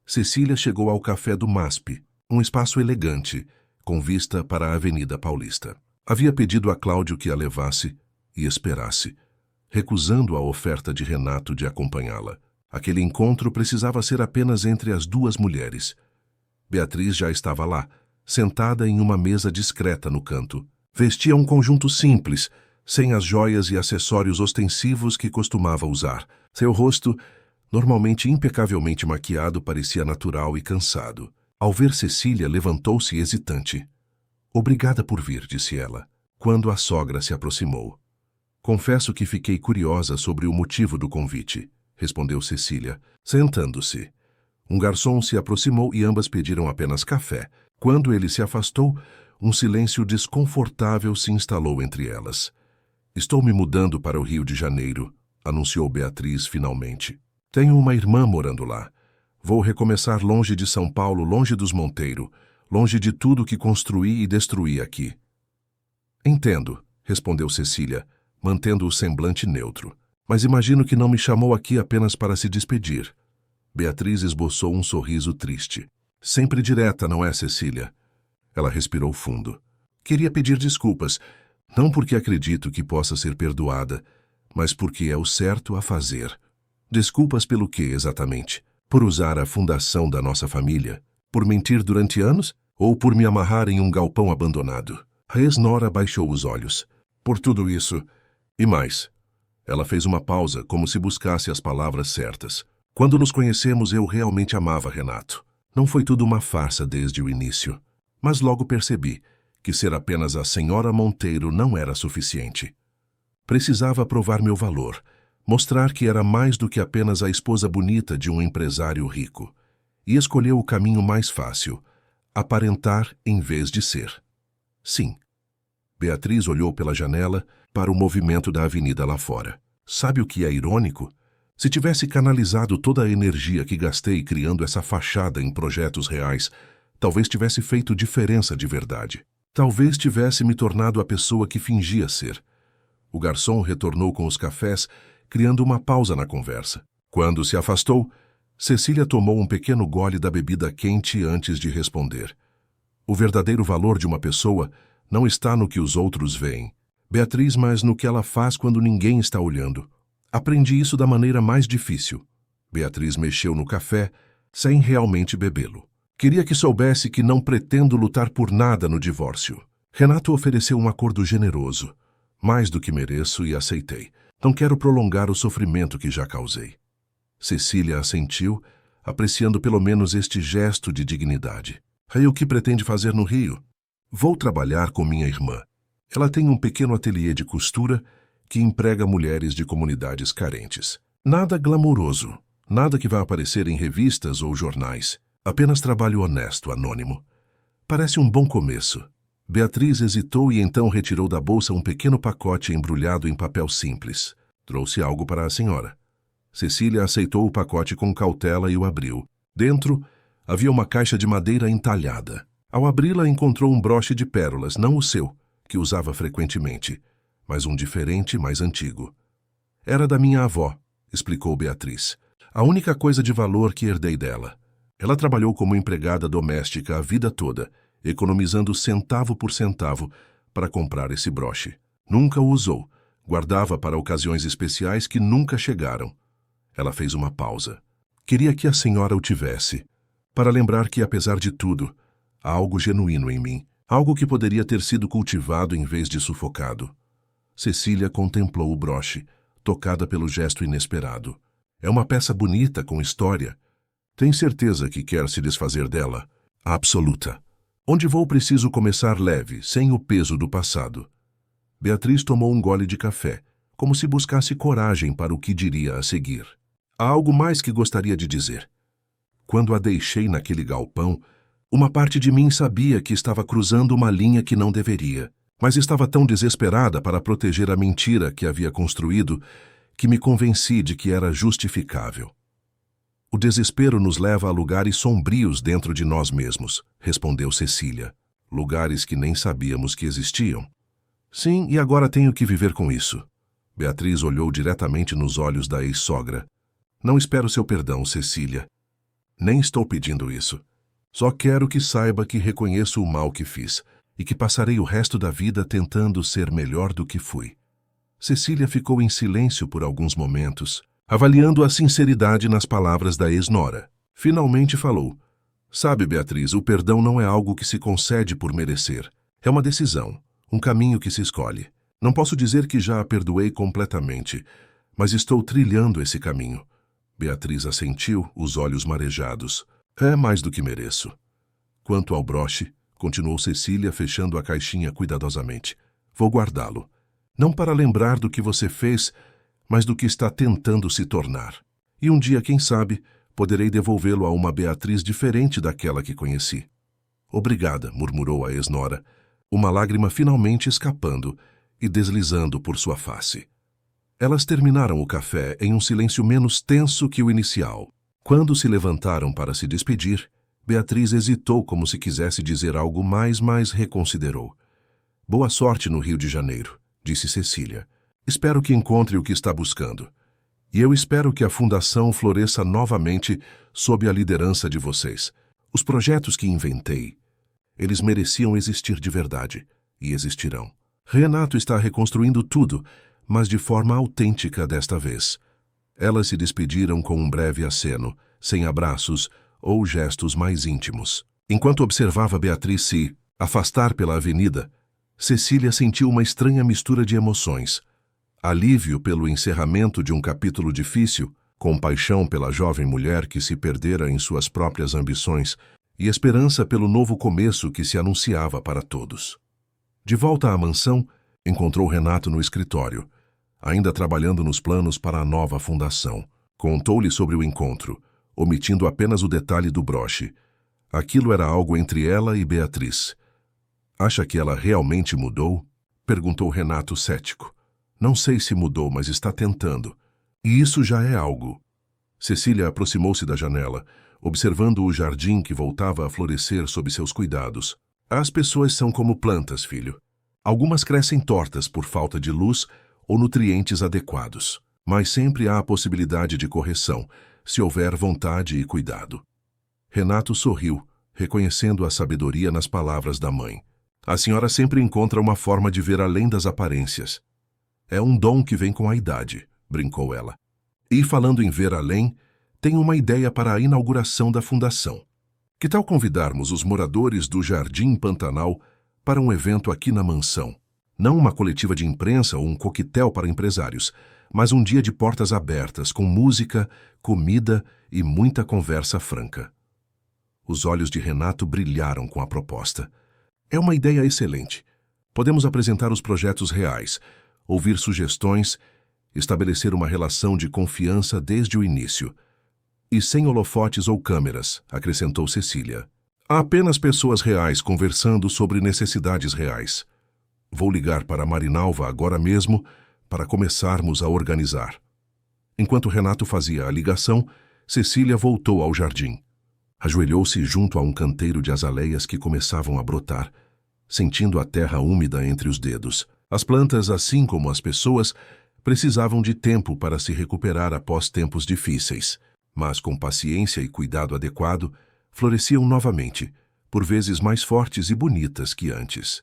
Cecília chegou ao café do MASP, um espaço elegante, com vista para a Avenida Paulista. Havia pedido a Cláudio que a levasse e esperasse, recusando a oferta de Renato de acompanhá-la. Aquele encontro precisava ser apenas entre as duas mulheres. Beatriz já estava lá, sentada em uma mesa discreta no canto. Vestia um conjunto simples, sem as joias e acessórios ostensivos que costumava usar. Seu rosto, normalmente impecavelmente maquiado, parecia natural e cansado. Ao ver Cecília, levantou-se hesitante. Obrigada por vir, disse ela, quando a sogra se aproximou. Confesso que fiquei curiosa sobre o motivo do convite, respondeu Cecília, sentando-se. Um garçom se aproximou e ambas pediram apenas café. Quando ele se afastou, um silêncio desconfortável se instalou entre elas. Estou me mudando para o Rio de Janeiro, anunciou Beatriz finalmente. Tenho uma irmã morando lá. Vou recomeçar longe de São Paulo, longe dos Monteiro, longe de tudo que construí e destruí aqui. Entendo, respondeu Cecília, mantendo o semblante neutro. Mas imagino que não me chamou aqui apenas para se despedir. Beatriz esboçou um sorriso triste. Sempre direta, não é, Cecília? Ela respirou fundo. Queria pedir desculpas, não porque acredito que possa ser perdoada, mas porque é o certo a fazer. Desculpas pelo quê, exatamente? Por usar a fundação da nossa família? Por mentir durante anos? Ou por me amarrar em um galpão abandonado? A ex-nora baixou os olhos. Por tudo isso. E mais. Ela fez uma pausa, como se buscasse as palavras certas. Quando nos conhecemos, eu realmente amava Renato. Não foi tudo uma farsa desde o início. Mas logo percebi que ser apenas a senhora Monteiro não era suficiente. Precisava provar meu valor, mostrar que era mais do que apenas a esposa bonita de um empresário rico. E escolheu o caminho mais fácil, aparentar em vez de ser. Sim. Beatriz olhou pela janela para o movimento da avenida lá fora. Sabe o que é irônico? Se tivesse canalizado toda a energia que gastei criando essa fachada em projetos reais, talvez tivesse feito diferença de verdade. Talvez tivesse me tornado a pessoa que fingia ser. O garçom retornou com os cafés, criando uma pausa na conversa. Quando se afastou, Cecília tomou um pequeno gole da bebida quente antes de responder. O verdadeiro valor de uma pessoa não está no que os outros veem, Beatriz, mas no que ela faz quando ninguém está olhando. Aprendi isso da maneira mais difícil. Beatriz mexeu no café, sem realmente bebê-lo. Queria que soubesse que não pretendo lutar por nada no divórcio. Renato ofereceu um acordo generoso. Mais do que mereço e aceitei. Não quero prolongar o sofrimento que já causei. Cecília assentiu, apreciando pelo menos este gesto de dignidade. E o que pretende fazer no Rio? Vou trabalhar com minha irmã. Ela tem um pequeno ateliê de costura que emprega mulheres de comunidades carentes. Nada glamouroso, nada que vá aparecer em revistas ou jornais. Apenas trabalho honesto, anônimo. Parece um bom começo. Beatriz hesitou e então retirou da bolsa um pequeno pacote embrulhado em papel simples. Trouxe algo para a senhora. Cecília aceitou o pacote com cautela e o abriu. Dentro, havia uma caixa de madeira entalhada. Ao abri-la, encontrou um broche de pérolas, não o seu, que usava frequentemente, mas um diferente, mais antigo. Era da minha avó, explicou Beatriz. A única coisa de valor que herdei dela. Ela trabalhou como empregada doméstica a vida toda, economizando centavo por centavo para comprar esse broche. Nunca o usou, guardava para ocasiões especiais que nunca chegaram. Ela fez uma pausa. Queria que a senhora o tivesse, para lembrar que, apesar de tudo, há algo genuíno em mim, algo que poderia ter sido cultivado em vez de sufocado. Cecília contemplou o broche, tocada pelo gesto inesperado. É uma peça bonita, com história. Tem certeza que quer se desfazer dela? Absoluta. Onde vou preciso começar leve, sem o peso do passado. Beatriz tomou um gole de café, como se buscasse coragem para o que diria a seguir. Há algo mais que gostaria de dizer. Quando a deixei naquele galpão, uma parte de mim sabia que estava cruzando uma linha que não deveria, mas estava tão desesperada para proteger a mentira que havia construído que me convenci de que era justificável. O desespero nos leva a lugares sombrios dentro de nós mesmos, respondeu Cecília. Lugares que nem sabíamos que existiam. Sim, e agora tenho que viver com isso. Beatriz olhou diretamente nos olhos da ex-sogra. Não espero seu perdão, Cecília. Nem estou pedindo isso. Só quero que saiba que reconheço o mal que fiz e que passarei o resto da vida tentando ser melhor do que fui. Cecília ficou em silêncio por alguns momentos, avaliando a sinceridade nas palavras da ex-nora. Finalmente falou. Sabe, Beatriz, o perdão não é algo que se concede por merecer. É uma decisão, um caminho que se escolhe. Não posso dizer que já a perdoei completamente, mas estou trilhando esse caminho. Beatriz assentiu, os olhos marejados. É mais do que mereço. Quanto ao broche, continuou Cecília, fechando a caixinha cuidadosamente. Vou guardá-lo. Não para lembrar do que você fez, mas do que está tentando se tornar. E um dia, quem sabe, poderei devolvê-lo a uma Beatriz diferente daquela que conheci. Obrigada, murmurou a ex-nora, uma lágrima finalmente escapando e deslizando por sua face. Elas terminaram o café em um silêncio menos tenso que o inicial. Quando se levantaram para se despedir, Beatriz hesitou como se quisesse dizer algo mais, mas reconsiderou. Boa sorte no Rio de Janeiro, disse Cecília. Espero que encontre o que está buscando. E eu espero que a Fundação floresça novamente sob a liderança de vocês. Os projetos que inventei, eles mereciam existir de verdade, e existirão. Renato está reconstruindo tudo, mas de forma autêntica desta vez. Elas se despediram com um breve aceno, sem abraços ou gestos mais íntimos. Enquanto observava Beatriz se afastar pela avenida, Cecília sentiu uma estranha mistura de emoções. Alívio pelo encerramento de um capítulo difícil, compaixão pela jovem mulher que se perdera em suas próprias ambições e esperança pelo novo começo que se anunciava para todos. De volta à mansão, encontrou Renato no escritório, ainda trabalhando nos planos para a nova fundação. Contou-lhe sobre o encontro, omitindo apenas o detalhe do broche. Aquilo era algo entre ela e Beatriz. Acha que ela realmente mudou? Perguntou Renato cético. Não sei se mudou, mas está tentando. E isso já é algo. Cecília aproximou-se da janela, observando o jardim que voltava a florescer sob seus cuidados. As pessoas são como plantas, filho. Algumas crescem tortas por falta de luz ou nutrientes adequados, mas sempre há a possibilidade de correção, se houver vontade e cuidado. Renato sorriu, reconhecendo a sabedoria nas palavras da mãe. A senhora sempre encontra uma forma de ver além das aparências. É um dom que vem com a idade, brincou ela. E falando em ver além, tenho uma ideia para a inauguração da fundação. Que tal convidarmos os moradores do Jardim Pantanal para um evento aqui na mansão? Não uma coletiva de imprensa ou um coquetel para empresários, mas um dia de portas abertas, com música, comida e muita conversa franca. Os olhos de Renato brilharam com a proposta. É uma ideia excelente. Podemos apresentar os projetos reais, ouvir sugestões, estabelecer uma relação de confiança desde o início. E sem holofotes ou câmeras, acrescentou Cecília. Há apenas pessoas reais conversando sobre necessidades reais. Vou ligar para Marinalva agora mesmo para começarmos a organizar. Enquanto Renato fazia a ligação, Cecília voltou ao jardim. Ajoelhou-se junto a um canteiro de azaleias que começavam a brotar, sentindo a terra úmida entre os dedos. As plantas, assim como as pessoas, precisavam de tempo para se recuperar após tempos difíceis, mas com paciência e cuidado adequado, floresciam novamente, por vezes mais fortes e bonitas que antes.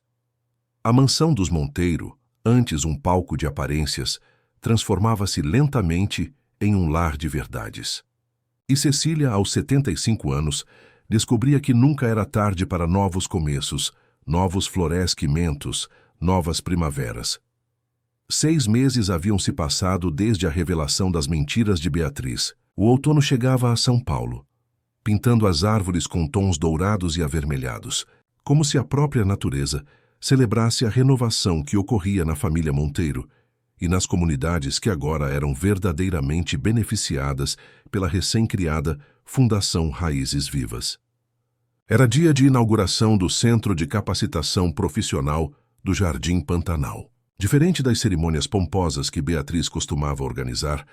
A mansão dos Monteiro, antes um palco de aparências, transformava-se lentamente em um lar de verdades. E Cecília, aos 75 anos, descobria que nunca era tarde para novos começos, novos florescimentos, novas primaveras. 6 meses haviam se passado desde a revelação das mentiras de Beatriz. O outono chegava a São Paulo, pintando as árvores com tons dourados e avermelhados, como se a própria natureza celebrasse a renovação que ocorria na família Monteiro e nas comunidades que agora eram verdadeiramente beneficiadas pela recém-criada Fundação Raízes Vivas. Era dia de inauguração do Centro de Capacitação Profissional do Jardim Pantanal. Diferente das cerimônias pomposas que Beatriz costumava organizar,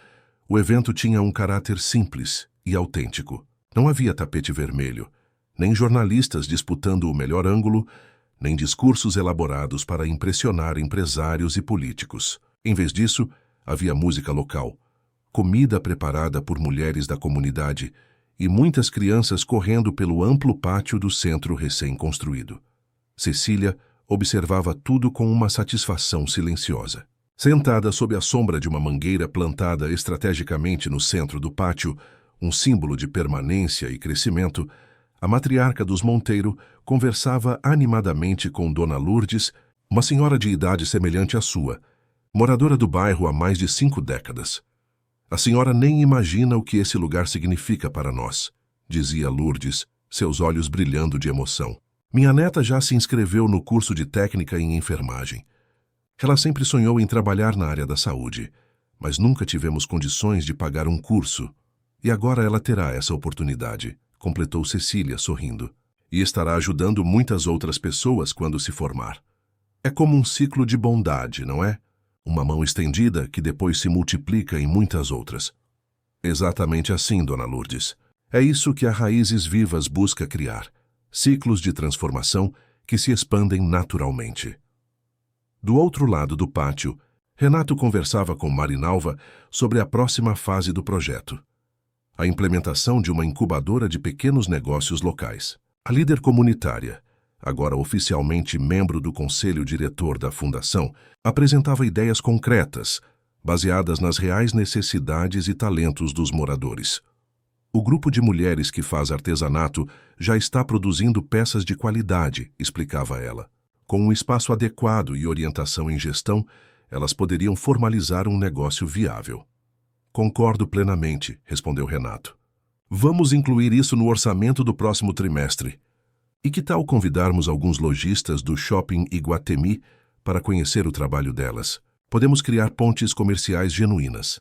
o evento tinha um caráter simples e autêntico. Não havia tapete vermelho, nem jornalistas disputando o melhor ângulo, nem discursos elaborados para impressionar empresários e políticos. Em vez disso, havia música local, comida preparada por mulheres da comunidade e muitas crianças correndo pelo amplo pátio do centro recém-construído. Cecília observava tudo com uma satisfação silenciosa. Sentada sob a sombra de uma mangueira plantada estrategicamente no centro do pátio, um símbolo de permanência e crescimento, a matriarca dos Monteiro conversava animadamente com Dona Lourdes, uma senhora de idade semelhante à sua, moradora do bairro há mais de 5 décadas. A senhora nem imagina o que esse lugar significa para nós, dizia Lourdes, seus olhos brilhando de emoção. Minha neta já se inscreveu no curso de técnica em enfermagem. Ela sempre sonhou em trabalhar na área da saúde, mas nunca tivemos condições de pagar um curso. E agora ela terá essa oportunidade, completou Cecília, sorrindo. E estará ajudando muitas outras pessoas quando se formar. É como um ciclo de bondade, não é? Uma mão estendida que depois se multiplica em muitas outras. Exatamente assim, Dona Lourdes. É isso que a Raízes Vivas busca criar. Ciclos de transformação que se expandem naturalmente. Do outro lado do pátio, Renato conversava com Marinalva sobre a próxima fase do projeto. A implementação de uma incubadora de pequenos negócios locais. A líder comunitária, agora oficialmente membro do conselho diretor da fundação, apresentava ideias concretas, baseadas nas reais necessidades e talentos dos moradores. O grupo de mulheres que faz artesanato já está produzindo peças de qualidade, explicava ela. Com um espaço adequado e orientação em gestão, elas poderiam formalizar um negócio viável. Concordo plenamente, respondeu Renato. Vamos incluir isso no orçamento do próximo trimestre. E que tal convidarmos alguns lojistas do Shopping Iguatemi para conhecer o trabalho delas? Podemos criar pontes comerciais genuínas.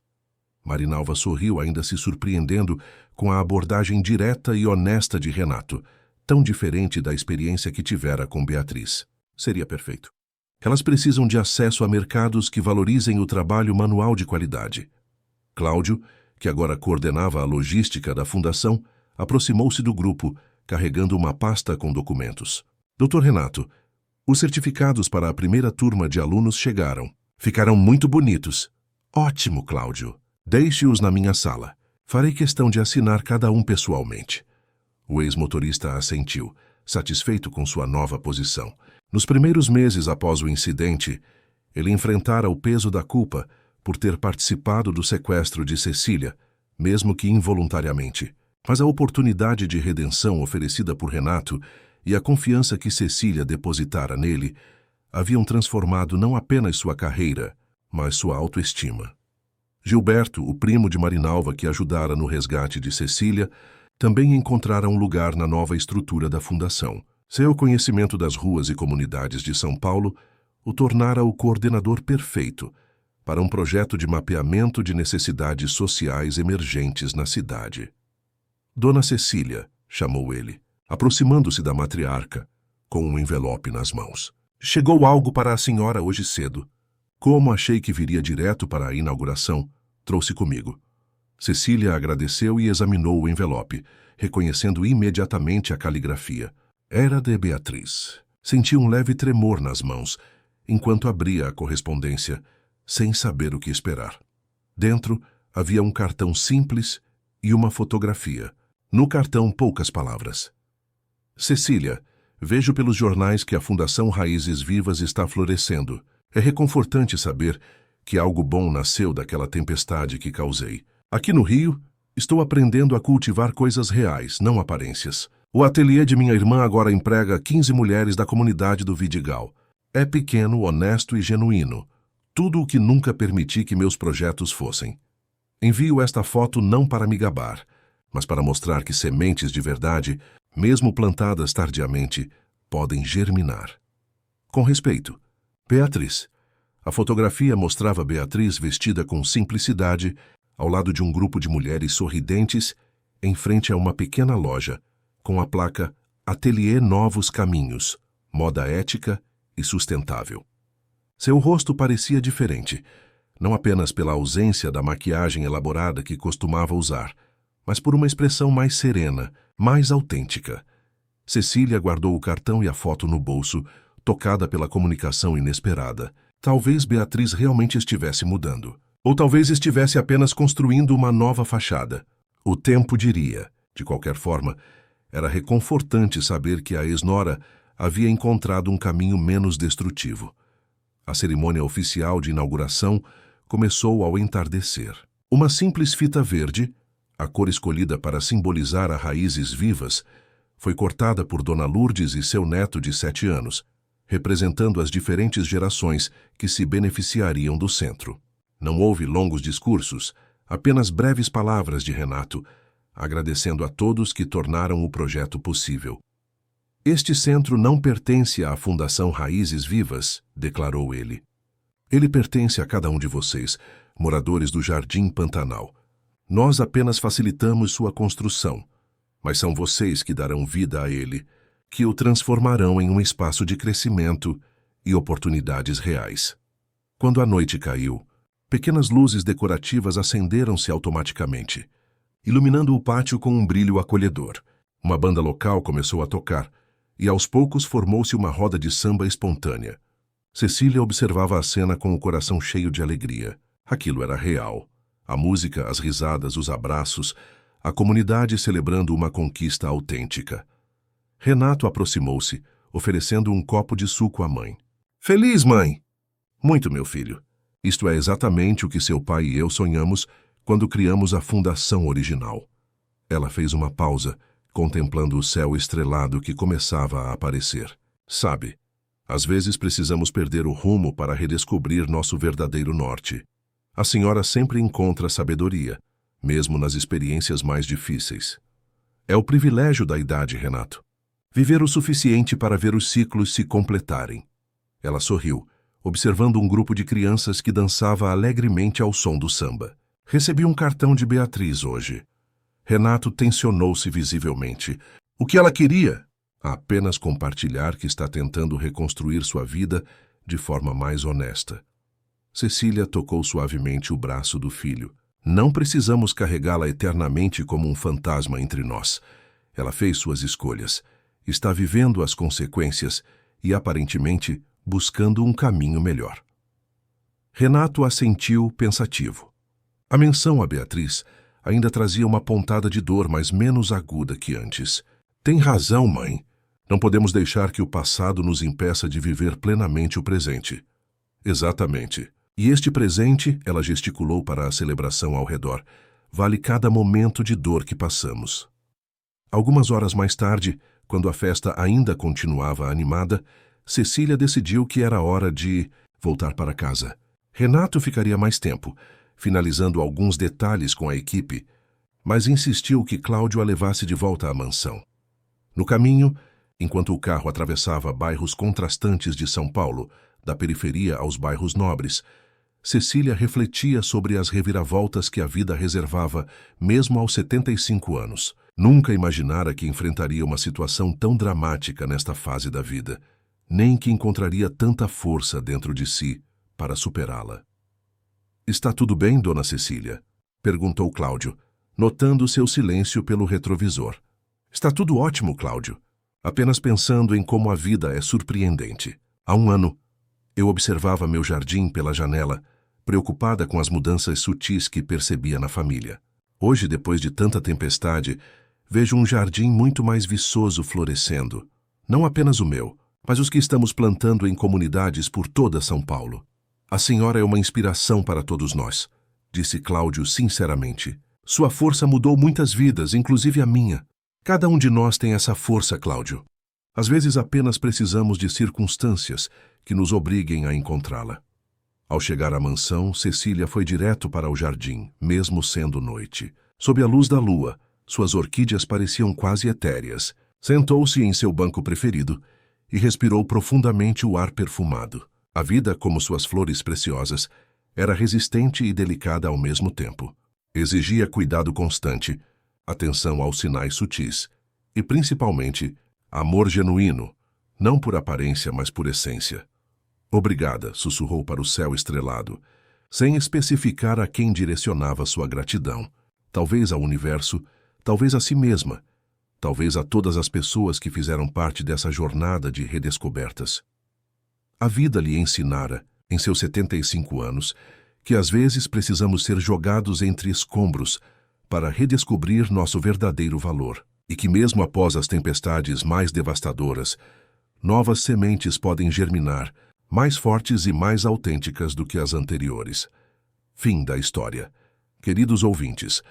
Marinalva sorriu, ainda se surpreendendo com a abordagem direta e honesta de Renato, tão diferente da experiência que tivera com Beatriz. Seria perfeito. Elas precisam de acesso a mercados que valorizem o trabalho manual de qualidade. Cláudio, que agora coordenava a logística da fundação, aproximou-se do grupo, carregando uma pasta com documentos. Dr. Renato, os certificados para a primeira turma de alunos chegaram. Ficarão muito bonitos. Ótimo, Cláudio. Deixe-os na minha sala. Farei questão de assinar cada um pessoalmente. O ex-motorista assentiu, satisfeito com sua nova posição. Nos primeiros meses após o incidente, ele enfrentara o peso da culpa por ter participado do sequestro de Cecília, mesmo que involuntariamente. Mas a oportunidade de redenção oferecida por Renato e a confiança que Cecília depositara nele haviam transformado não apenas sua carreira, mas sua autoestima. Gilberto, o primo de Marinalva que ajudara no resgate de Cecília, também encontrara um lugar na nova estrutura da fundação. Seu conhecimento das ruas e comunidades de São Paulo o tornara o coordenador perfeito para um projeto de mapeamento de necessidades sociais emergentes na cidade. Dona Cecília, chamou ele, aproximando-se da matriarca, com um envelope nas mãos. Chegou algo para a senhora hoje cedo. Como achei que viria direto para a inauguração, trouxe comigo. Cecília agradeceu e examinou o envelope, reconhecendo imediatamente a caligrafia. Era de Beatriz. Senti um leve tremor nas mãos, enquanto abria a correspondência, sem saber o que esperar. Dentro havia um cartão simples e uma fotografia. No cartão, poucas palavras. Cecília, vejo pelos jornais que a Fundação Raízes Vivas está florescendo. É reconfortante saber que algo bom nasceu daquela tempestade que causei. Aqui no Rio, estou aprendendo a cultivar coisas reais, não aparências. O ateliê de minha irmã agora emprega 15 mulheres da comunidade do Vidigal. É pequeno, honesto e genuíno. Tudo o que nunca permiti que meus projetos fossem. Envio esta foto não para me gabar, mas para mostrar que sementes de verdade, mesmo plantadas tardiamente, podem germinar. Com respeito, Beatriz. A fotografia mostrava Beatriz vestida com simplicidade, ao lado de um grupo de mulheres sorridentes, em frente a uma pequena loja, com a placa Ateliê Novos Caminhos, moda ética e sustentável. Seu rosto parecia diferente, não apenas pela ausência da maquiagem elaborada que costumava usar, mas por uma expressão mais serena, mais autêntica. Cecília guardou o cartão e a foto no bolso, tocada pela comunicação inesperada. Talvez Beatriz realmente estivesse mudando. Ou talvez estivesse apenas construindo uma nova fachada. O tempo diria. De qualquer forma, era reconfortante saber que a ex-nora havia encontrado um caminho menos destrutivo. A cerimônia oficial de inauguração começou ao entardecer. Uma simples fita verde, a cor escolhida para simbolizar as raízes vivas, foi cortada por Dona Lourdes e seu neto de 7 anos, representando as diferentes gerações que se beneficiariam do centro. Não houve longos discursos, apenas breves palavras de Renato, agradecendo a todos que tornaram o projeto possível. Este centro não pertence à Fundação Raízes Vivas, declarou ele. Ele pertence a cada um de vocês, moradores do Jardim Pantanal. Nós apenas facilitamos sua construção, mas são vocês que darão vida a ele, que o transformarão em um espaço de crescimento e oportunidades reais. Quando a noite caiu, pequenas luzes decorativas acenderam-se automaticamente, iluminando o pátio com um brilho acolhedor. Uma banda local começou a tocar, e aos poucos formou-se uma roda de samba espontânea. Cecília observava a cena com o coração cheio de alegria. Aquilo era real. A música, as risadas, os abraços, a comunidade celebrando uma conquista autêntica. Renato aproximou-se, oferecendo um copo de suco à mãe. Feliz, mãe! Muito, meu filho. Isto é exatamente o que seu pai e eu sonhamos quando criamos a fundação original. Ela fez uma pausa, contemplando o céu estrelado que começava a aparecer. Sabe, às vezes precisamos perder o rumo para redescobrir nosso verdadeiro norte. A senhora sempre encontra sabedoria, mesmo nas experiências mais difíceis. É o privilégio da idade, Renato. Viver o suficiente para ver os ciclos se completarem. Ela sorriu, observando um grupo de crianças que dançava alegremente ao som do samba. Recebi um cartão de Beatriz hoje. Renato tensionou-se visivelmente. O que ela queria? Apenas compartilhar que está tentando reconstruir sua vida de forma mais honesta. Cecília tocou suavemente o braço do filho. Não precisamos carregá-la eternamente como um fantasma entre nós. Ela fez suas escolhas. Está vivendo as consequências e, aparentemente, buscando um caminho melhor. Renato assentiu pensativo. A menção a Beatriz ainda trazia uma pontada de dor, mas menos aguda que antes. Tem razão, mãe. Não podemos deixar que o passado nos impeça de viver plenamente o presente. Exatamente. E este presente, ela gesticulou para a celebração ao redor, vale cada momento de dor que passamos. Algumas horas mais tarde, quando a festa ainda continuava animada, Cecília decidiu que era hora de voltar para casa. Renato ficaria mais tempo, finalizando alguns detalhes com a equipe, mas insistiu que Cláudio a levasse de volta à mansão. No caminho, enquanto o carro atravessava bairros contrastantes de São Paulo, da periferia aos bairros nobres, Cecília refletia sobre as reviravoltas que a vida reservava, mesmo aos 75 anos. Nunca imaginara que enfrentaria uma situação tão dramática nesta fase da vida, nem que encontraria tanta força dentro de si para superá-la. Está tudo bem, Dona Cecília? Perguntou Cláudio, notando seu silêncio pelo retrovisor. Está tudo ótimo, Cláudio. Apenas pensando em como a vida é surpreendente. Há um ano, eu observava meu jardim pela janela, preocupada com as mudanças sutis que percebia na família. Hoje, depois de tanta tempestade, vejo um jardim muito mais viçoso florescendo. Não apenas o meu, mas os que estamos plantando em comunidades por toda São Paulo. A senhora é uma inspiração para todos nós, disse Cláudio sinceramente. Sua força mudou muitas vidas, inclusive a minha. Cada um de nós tem essa força, Cláudio. Às vezes apenas precisamos de circunstâncias que nos obriguem a encontrá-la. Ao chegar à mansão, Cecília foi direto para o jardim, mesmo sendo noite. Sob a luz da lua, suas orquídeas pareciam quase etéreas. Sentou-se em seu banco preferido e respirou profundamente o ar perfumado. A vida, como suas flores preciosas, era resistente e delicada ao mesmo tempo. Exigia cuidado constante, atenção aos sinais sutis e, principalmente, amor genuíno, não por aparência, mas por essência. Obrigada, sussurrou para o céu estrelado, sem especificar a quem direcionava sua gratidão. Talvez ao universo, talvez a si mesma, talvez a todas as pessoas que fizeram parte dessa jornada de redescobertas. A vida lhe ensinara, em seus 75 anos, que às vezes precisamos ser jogados entre escombros para redescobrir nosso verdadeiro valor, e que mesmo após as tempestades mais devastadoras, novas sementes podem germinar, mais fortes e mais autênticas do que as anteriores. Fim da história. Queridos ouvintes,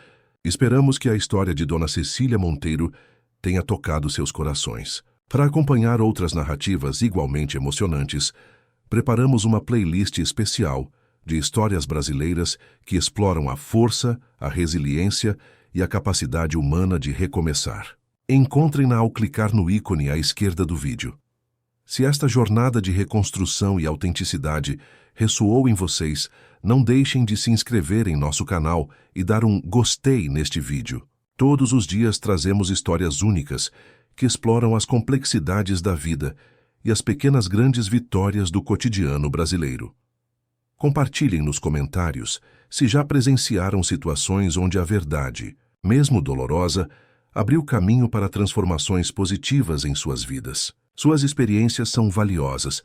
esperamos que a história de Dona Cecília Monteiro tenha tocado seus corações. Para acompanhar outras narrativas igualmente emocionantes, preparamos uma playlist especial de histórias brasileiras que exploram a força, a resiliência e a capacidade humana de recomeçar. Encontrem-na ao clicar no ícone à esquerda do vídeo. Se esta jornada de reconstrução e autenticidade ressoou em vocês, não deixem de se inscrever em nosso canal e dar um gostei neste vídeo. Todos os dias trazemos histórias únicas que exploram as complexidades da vida e as pequenas grandes vitórias do cotidiano brasileiro. Compartilhem nos comentários se já presenciaram situações onde a verdade, mesmo dolorosa, abriu caminho para transformações positivas em suas vidas. Suas experiências são valiosas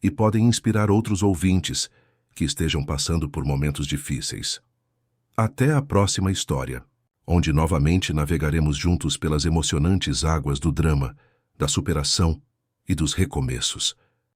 e podem inspirar outros ouvintes que estejam passando por momentos difíceis. Até a próxima história, onde novamente navegaremos juntos pelas emocionantes águas do drama, da superação e dos recomeços.